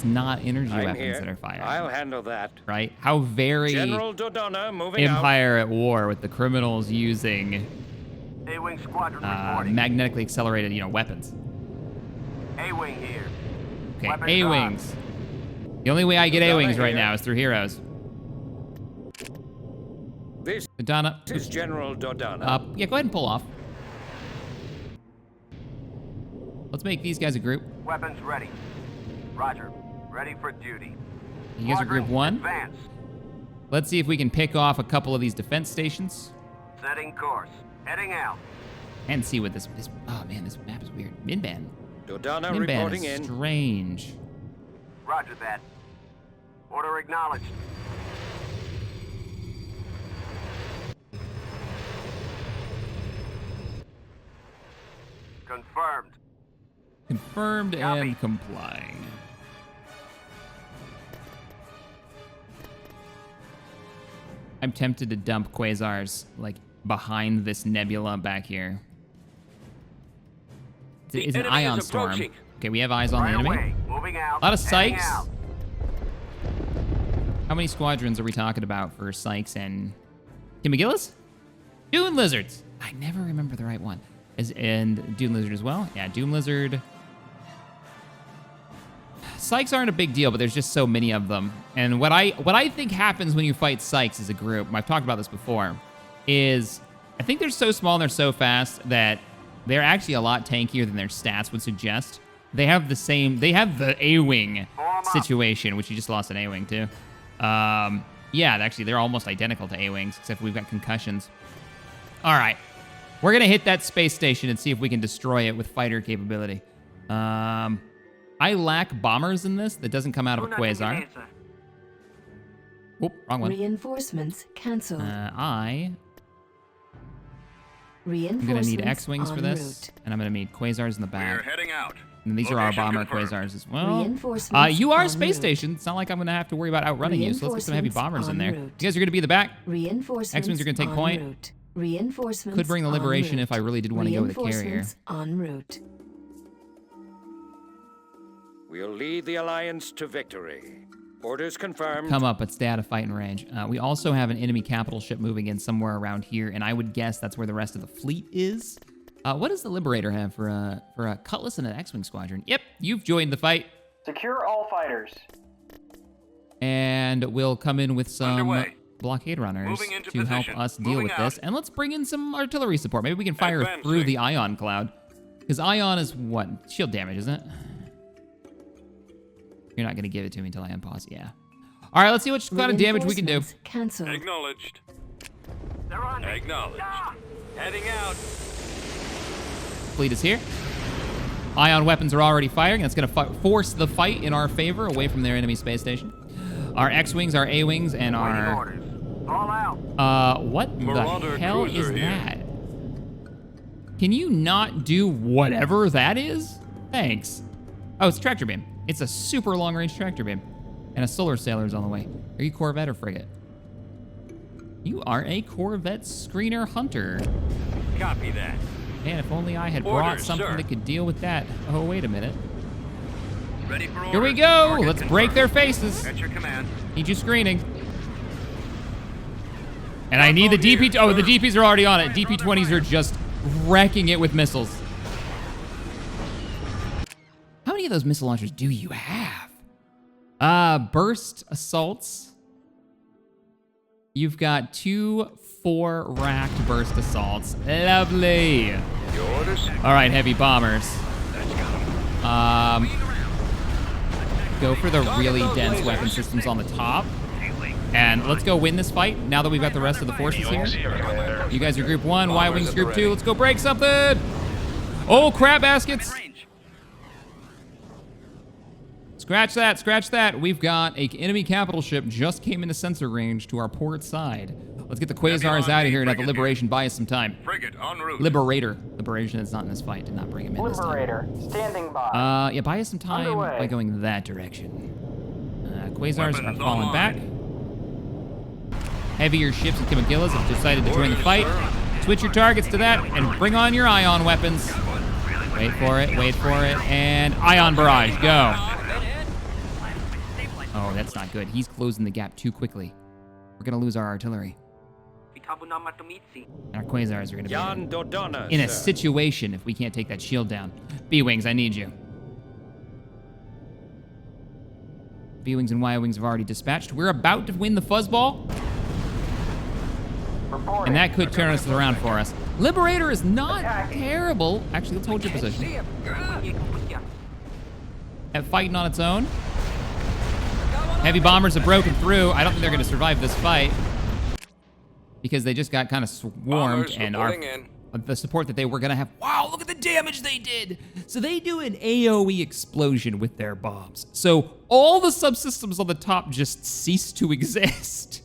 not energy I'm weapons here. that are firing. I'll handle that. Right? How very General Dodonna moving out. Empire at war with the criminals using A-Wing squadron reporting. magnetically accelerated, weapons. A-Wing here. Okay, Weapons A-Wings. The only way I get Donna A-Wings right here. now is through heroes. This Donna, is General Dodonna. yeah, go ahead and pull off. Let's make these guys a group. Weapons ready. Roger. Ready for duty. You guys are group Squadron, one. Advance. Let's see if we can pick off a couple of these defense stations Setting course. Heading out. and see what this oh man, this map is weird. Nimban. Dodonna Nimban reporting is in. strange. Roger that. Order acknowledged. Confirmed. Confirmed Copy. and complying. I'm tempted to dump quasars like behind this nebula back here. It's an enemy ion is storm. approaching. Okay, we have eyes on Right the enemy. away. Moving out. A lot of Heading Sykes. out. How many squadrons are we talking about for Sykes and Kim McGillis? Dune Lizards. I never remember the right one. And Dune Lizard as well. Yeah, Dune Lizard. Sykes aren't a big deal, but there's just so many of them. And what I think happens when you fight Sykes as a group, and I've talked about this before, is I think they're so small and they're so fast that they're actually a lot tankier than their stats would suggest. They have the A-Wing situation, which you just lost an A-Wing too. Yeah, actually they're almost identical to A-Wings, except we've got concussions. All right, we're gonna hit that space station and see if we can destroy it with fighter capability. I lack bombers in this. That doesn't come out of a quasar. Oop, wrong one. Reinforcements cancelled. I'm Reinforcements gonna need X-Wings for en this, route. and I'm gonna need quasars in the We're back. heading out. And these are our Location bomber confirmed. quasars as well. Reinforcements You are a en space route. station. It's not like I'm gonna have to worry about outrunning you. So let's get some heavy Reinforcements bombers in en there. route. You guys are gonna be in the back. Reinforcements X-Wings are gonna take en point. route. Reinforcements Could bring the en liberation route. if I really did want to go with a carrier. Reinforcements en route. We'll lead the Alliance to victory. Orders confirmed. Come up, but stay out of fighting range. We also have an enemy capital ship moving in somewhere around here, and I would guess that's where the rest of the fleet is. What does the Liberator have for a Cutlass and an X-Wing squadron? Yep, you've joined the fight. Secure all fighters. And we'll come in with some Underway. blockade runners Moving into to help position. us deal Moving with out. this. And let's bring in some artillery support. Maybe we can fire Advancing. through the ion cloud. Because ion is what? Shield damage, isn't it? You're not going to give it to me until I unpause. Yeah. All right, let's see what kind of damage we can do. Reinforcements cancelled. Acknowledged. They're on me. Acknowledged. Ah! Heading out. Fleet is here. Ion weapons are already firing. That's going to force the fight in our favor away from their enemy space station. Our X-Wings, our A-Wings, and Waiting our... orders. All out. What Marauder the hell cruiser is here. that? Can you not do whatever that is? Thanks. Oh, it's a tractor beam. It's a super long-range tractor beam. And a solar sailor's on the way. Are you Corvette or frigate? You are a Corvette screener hunter. Copy that. Man, if only I had brought Orders, something sir. that could deal with that. Oh, wait a minute. Ready for orders. Here we go. Target Let's confirmed. break their faces. At your command. Need you screening. And I need the DP... Oh, the DPs are already on it. DP-20s are just wrecking it with missiles. How many of those missile launchers do you have? Burst assaults. You've got 2 4-racked burst assaults. Lovely. Your orders. All right, heavy bombers. Let's go. go for the really dense weapon systems on the top. And let's go win this fight now that we've got the rest of the forces here. You guys are group 1, Y-Wings group 2. Let's go break something! Oh, crab baskets! Scratch that, scratch that. We've got an enemy capital ship just came into sensor range to our port side. Let's get the Quasars out of here and have the Liberation buy us some time. Frigate en route. Liberator. Liberation is not in this fight. Did not bring him in this time. Liberator, standing by. Yeah, buy us some time Underway. by going that direction. Quasars are falling back. Heavier ships and Kimagillas have decided to join the fight. Switch your targets to that and bring on your ion weapons. Wait for it, and ion barrage, go. Oh, that's not good. He's closing the gap too quickly. We're gonna lose our artillery. And our Quasars are gonna be in a situation if we can't take that shield down. B-Wings, I need you. B-Wings and Y-Wings have already dispatched. We're about to win the fuzzball. And that could turn us around for us. Liberator is not terrible. Actually, let's hold your position. At fighting on its own. Heavy bombers have broken through. I don't think they're going to survive this fight. Because they just got kind of swarmed and the support that they were going to have. Wow, look at the damage they did. So they do an AoE explosion with their bombs. So all the subsystems on the top just cease to exist.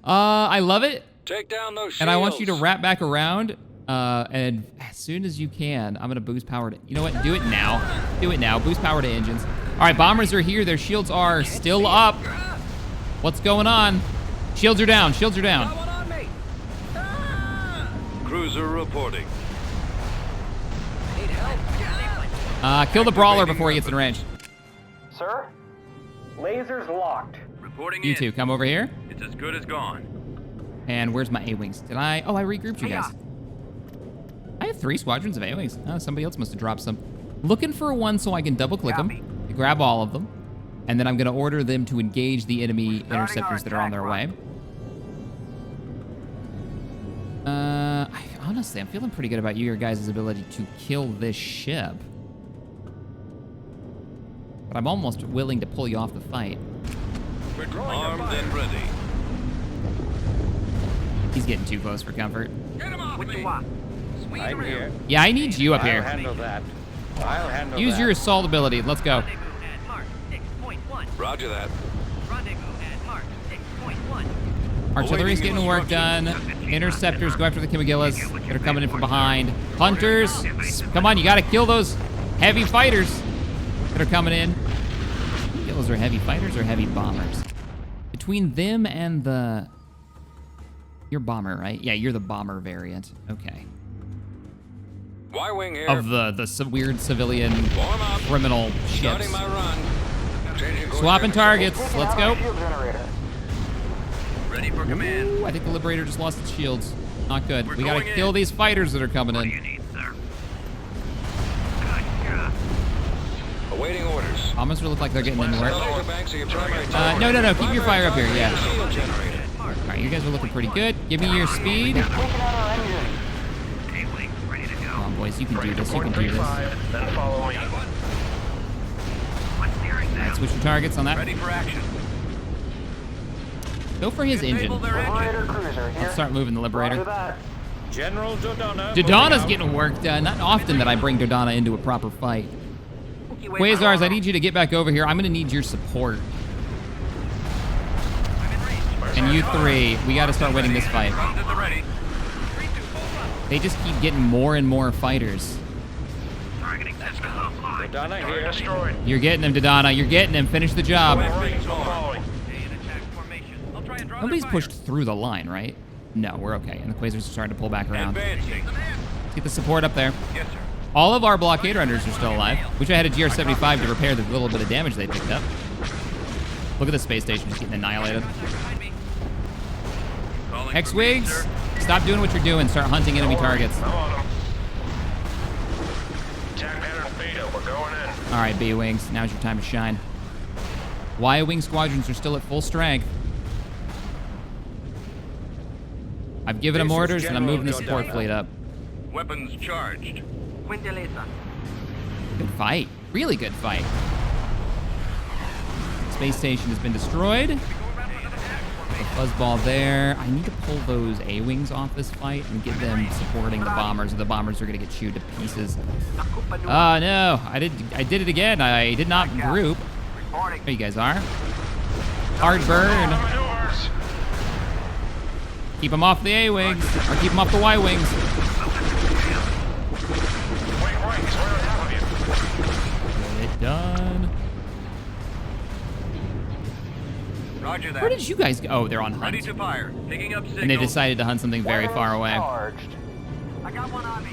I love it. Take down those shields. And I want you to wrap back around. And as soon as you can, I'm going to boost power to... You know what? Do it now. Do it now. Boost power to engines. All right, bombers are here. Their shields are still up. What's going on? Shields are down. Shields are down. Cruiser reporting. Kill the brawler before he gets in range. Sir? Lasers locked. Reporting You in. two, come over here. It's as good as gone. And where's my A-Wings? Did I... Oh, I regrouped you guys. I have 3 squadrons of A-Wings. Oh, somebody else must have dropped some. Looking for one so I can double-click them, grab all of them, and then I'm going to order them to engage the enemy interceptors that are on their way. Honestly, I'm feeling pretty good about your guys' ability to kill this ship. But I'm almost willing to pull you off the fight. Armed and ready. He's getting too close for comfort. Get him off me. I'm here. Yeah, I need you up I'll here. handle that. I'll handle Use that. your assault ability. Let's go. Roger that. Artillery's getting the work done. Interceptors go after the Kimagillas that are coming in from behind. Hunters, come on, you gotta kill those heavy fighters that are coming in. Those are heavy fighters or heavy bombers? Between them and the... You're bomber, right? Yeah, you're the bomber variant. Okay. Y-Wing here. Of the weird civilian Warm up. criminal Starting ships. my run. Changing course Swapping here. targets. Let's go. Shield generator. Ready for command. Ooh, I think the Liberator just lost its shields. Not good. We're We gotta going kill in. these fighters that are coming What do in. you need, sir? Awaiting orders. Almost look like they're getting in work. Laser banks are your primary target. No. Keep your fire up here. Yeah. Shield generator. All right, you guys are looking pretty good. Give me your speed. Taking out our engine. A-Wing, ready to go. Come on, boys. You can do this. You can do this. All Then follow me. What's steering right, now? switch your targets on that. Ready for action. Go for his engine. Disable their engine. Liberator cruiser here. Let's start moving the Roger Liberator. that. General Dodonna. Dodonna's getting work done. Not often that I bring Dodonna into a proper fight. Quasars, I need you to get back over here. I'm gonna need your support. And you 3, we gotta start winning this fight. Guns at the ready. They just keep getting more and more fighters. Targeting system offline. Dodonna here. Destroyed. You're getting him, Dodonna. You're getting him. Finish the job. Rings on. Following. Stay in attack formation. I'll try and draw Nobody's their pushed through the line, right? No, we're okay. And the Quasars are starting to pull back around. Advancing. Let's get the support up there. Yes, sir. All of our blockade runners are still alive. Wish I had a GR-75 to repair the little bit of damage they picked up. Look at the space station just getting annihilated. Calling for X-Wigs, me, sir. stop doing what you're doing. Start hunting enemy targets. I'm on them. Attack pattern beta. We're going in. All right, B-Wings, now's your time to shine. Y-Wing squadrons are still at full strength. I've given them This is orders, and I'm General moving the support Dodonna. fleet up. Weapons charged. Good fight. Really good fight. Space station has been destroyed. The fuzzball there. I need to pull those A-wings off this fight and get them supporting the bombers, or the bombers are gonna get chewed to pieces. Oh no, I did it again. I did not group. There you guys are. Hard burn. Keep them off the A-wings, or keep them off the Y-wings. Get it done. Roger that. Where did you guys go? Oh, they're on hunt. Ready to fire. Picking up signal. And they decided to hunt something very far away. Charged. I got one on me.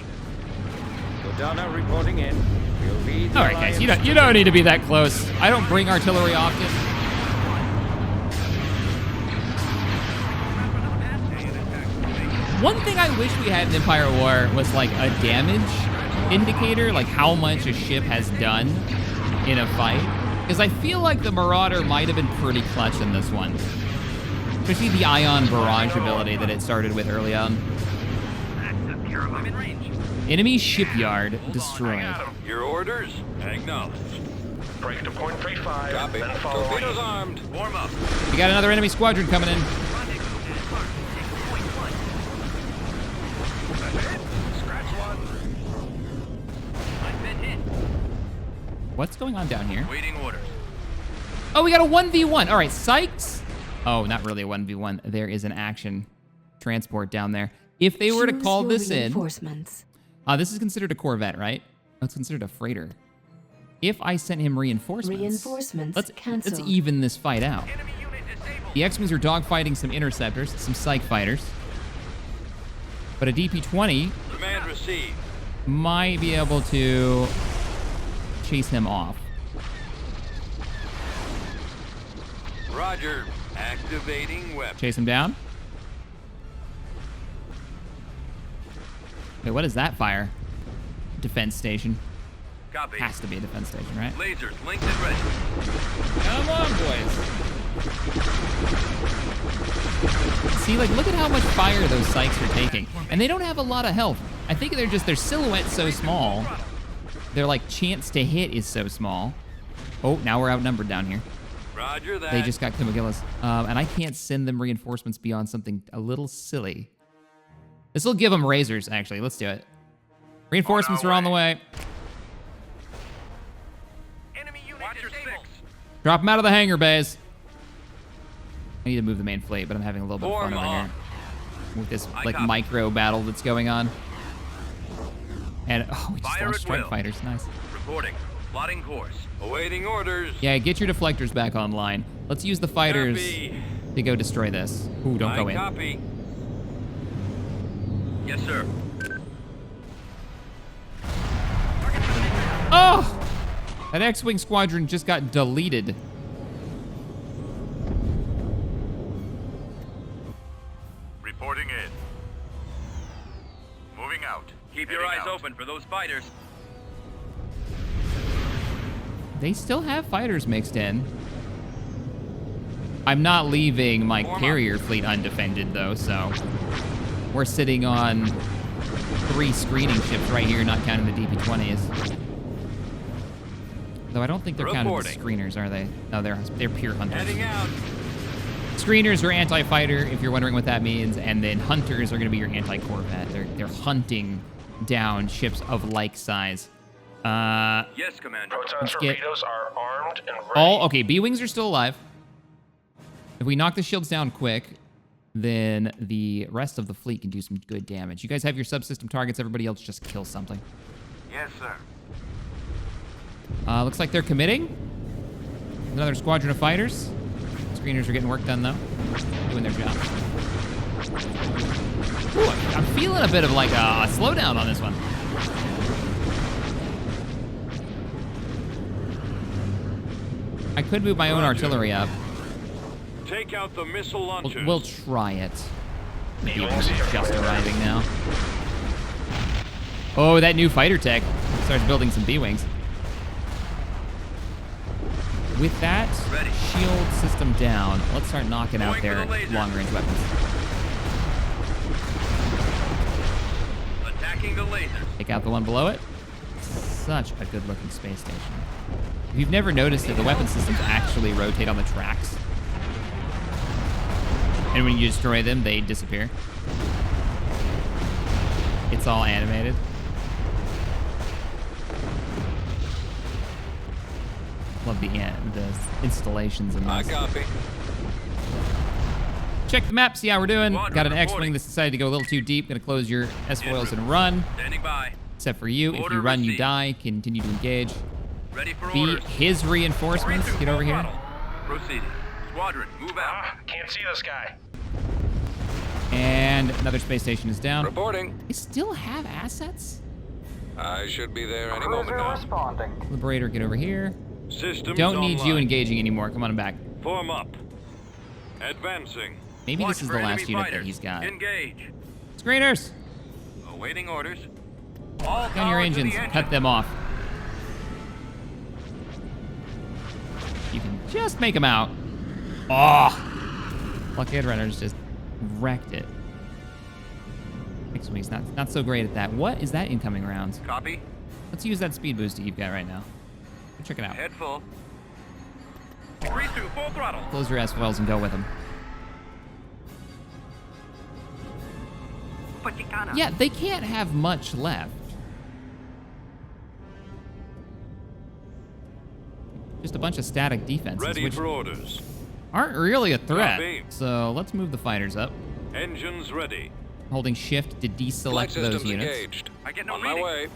Godana reporting in. We'll lead the All right, guys, Alliance you don't need to be that close. I don't bring artillery often. One thing I wish we had in Empire War was like a damage indicator, like how much a ship has done in a fight. Because I feel like the Marauder might have been pretty clutch in this one. Especially the ion barrage ability that it started with early on. I'm in range. Enemy shipyard destroyed. Your orders? Acknowledged. Break to point 35. Copy. Then follow Torpedoes me. armed. Warm up. We got another enemy squadron coming in. Scratch one. I've been hit. What's going on down here? Waiting orders. Oh, we got a 1v1. All right, Sykes. Oh, not really a 1v1. There is an action transport down there. If they were to Choose call your this in, reinforcements. this is considered a Corvette, right? Oh, it's considered a freighter. If I sent him reinforcements, Reinforcements let's canceled. even this fight out. Enemy unit disabled. The X-Wings are dogfighting some interceptors, some psych fighters. But a DP-20 Command received. might be able to chase him off. Roger. Activating weapon. Chase him down. Wait, what is that fire? Defense station. Copy. Has to be a defense station, right? Lasers linked and ready. Come on, boys. See, like, look at how much fire those Sykes are taking. And they don't have a lot of health. I think they're just, their silhouette's so small. Their, like, chance to hit is so small. Oh, now we're outnumbered down here. Roger that. They just got Kimagillis. And I can't send them reinforcements beyond something a little silly. This will give them razors, actually. Let's do it. Reinforcements are on the way. Enemy unit disabled. Drop them out of the hangar bays. I need to move the main fleet, but I'm having a little bit of fun over here with this like micro battle that's going on. And oh, we just Fire lost at strike will. fighters. Nice. Reporting. Plotting course. Awaiting orders. Yeah, get your deflectors back online. Let's use the fighters Copy. to go destroy this. Ooh, don't go in. Copy. Yes, sir. Oh! That X-Wing squadron just got deleted. Reporting in. Moving out. Keep your eyes open for those fighters. They still have fighters mixed in. I'm not leaving my carrier fleet undefended, though, so... We're sitting on 3 screening ships right here, not counting the DP-20s. Though I don't think they're counted as screeners, are they? No, they're pure hunters. Heading out. Screeners are anti-fighter, if you're wondering what that means, and then hunters are going to be your anti-corvette. They're hunting down ships of like size. Yes, Commander. Proton torpedoes are armed and ready. All okay. B-wings are still alive. If we knock the shields down quick, then the rest of the fleet can do some good damage. You guys have your subsystem targets. Everybody else just kill something. Yes, sir. Looks like they're committing. Another squadron of fighters. Screeners are getting work done, though. Doing their job. Ooh, I'm feeling a bit of like a slowdown on this one. I could move my own artillery up. Take out the missile launchers. We'll try it. The B-wings are just arriving now. Oh, that new fighter tech starts building some B-wings. With that shield system down, let's start knocking out their long-range weapons. Attacking the laser. Take out the one below it. Such a good-looking space station. If you've never noticed it, the weapon systems actually rotate on the tracks. And when you destroy them, they disappear. It's all animated. Love the installations in this. I copy. Check the map, see how we're doing. Got an X-Wing that's decided to go a little too deep. Gonna close your S-foils and run. Standing by. Except for you. If you run, you die. Continue to engage. Ready for Beat orders. his reinforcements. Get over here. Proceeding. Squadron, move out. Can't see this guy. And another space station is down. Reporting. They still have assets? I should be there any moment now. Liberator, get over here. Systems Don't need you online. engaging anymore. Come on back. Form up. Advancing. Maybe Watch this is for the enemy last unit that fighters. he's got. Engage. Screeners! Awaiting orders. All Gun your power to the engines. engine. Cut them off. You can just make them out. Oh! Blockade runners just wrecked it. X-Wing's not so great at that. What is that incoming rounds? Copy. Let's use that speed boost that you've got right now. Check it out. Head full. 3-2, full throttle. Close your S-foils and go with them. Yeah, they can't have much left. Just a bunch of static defenses, Ready which for orders. aren't really a threat. Copy. So let's move the fighters up. Engines ready. Holding shift to Flight deselect those systems units. engaged. I get no On my reading. way.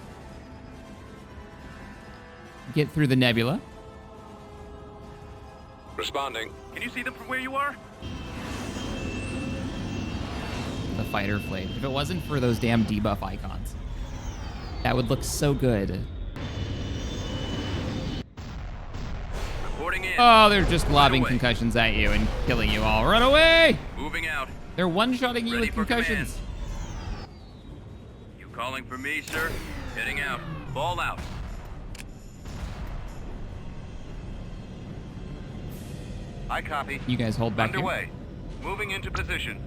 Get through the nebula. Responding. Can you see them from where you are? The fighter fleet. If it wasn't for those damn debuff icons, that would look so good. Reporting in. Oh, they're just lobbing away. concussions at you and killing you all. Run away! Moving out. They're one-shotting you Ready with for concussions. command. You calling for me, sir? Heading out. Ball out. I copy. You guys hold back Underway. Moving into position.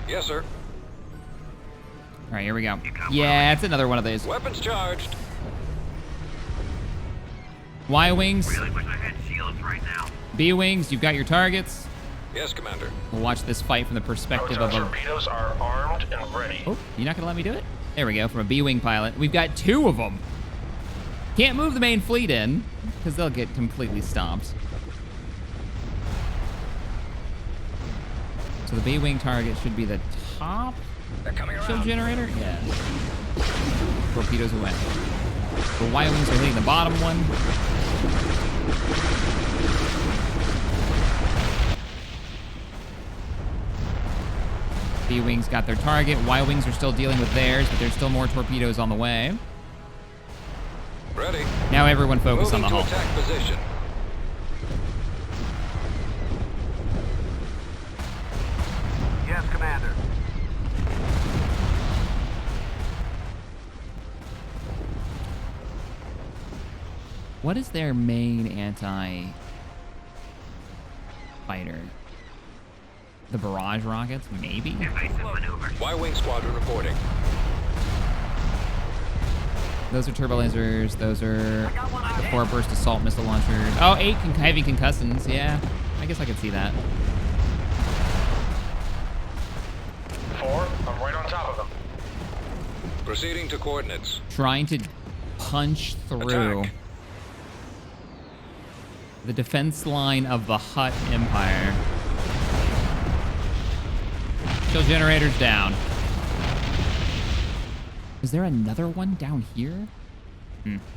Yes, sir. here. All right, here we go. Yeah, it's another one of those. Weapons charged. Y-wings, wish I had shields right now. B-wings, you've got your targets. Yes, Commander. We'll watch this fight from the perspective of a... Torpedoes are armed and ready. Oh, you're not gonna let me do it? There we go, from a B-wing pilot. We've got 2 of them. Can't move the main fleet in, because they'll get completely stomped. So the B-wing target should be the top shield generator? Yeah. Torpedoes away. The Y-wings are hitting the bottom one. B-wings got their target. Y-wings are still dealing with theirs, but there's still more torpedoes on the way. Ready. Now everyone focus on Moving the to hull. attack position. Yes, Commander. What is their main anti-fighter? The barrage rockets? Maybe? Y-wing squadron reporting. Those are turbo lasers. Those are the 4 burst assault missile launchers. Oh, 8 heavy concussions. Yeah, I guess I could see that. 4, I'm right on top of them. Proceeding to coordinates. Trying to punch through Attack. the defense line of the Hutt Empire. Shield generators down. Is there another one down here?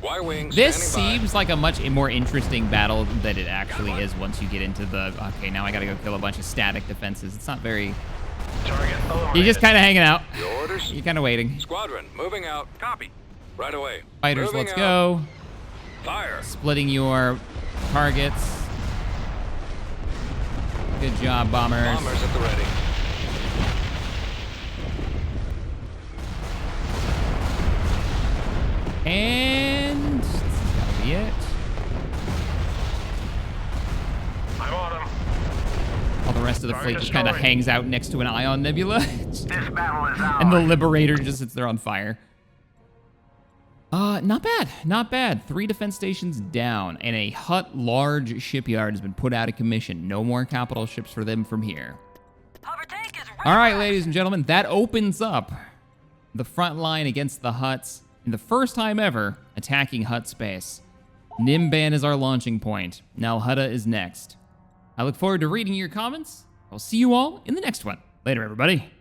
Y-wing This standing seems like a much more interesting battle than it actually is once you get into the... Okay, now I gotta go kill a bunch of static defenses. It's not very... Target eliminated. You're just kind of hanging out. by. Your orders. You're kind of waiting. Squadron moving out. Copy. Right away. Fighters, Moving let's out. go. Fire. Splitting your targets. Good job, bombers. Bombers at the ready. And... This has gotta be it. I'm on him. All the rest of the fleet just kind of destroyed. hangs out next to an ion nebula. This battle is ours. And the Liberator just sits there on fire. Not bad. Not bad. 3 defense stations down, and a Hutt large shipyard has been put out of commission. No more capital ships for them from here. Hover tank is ready. All right, ladies and gentlemen, that opens up the front line against the Hutts in the first time ever attacking Hutt space. Nimban is our launching point. Now Hutta is next. I look forward to reading your comments. I'll see you all in the next one. Later, everybody.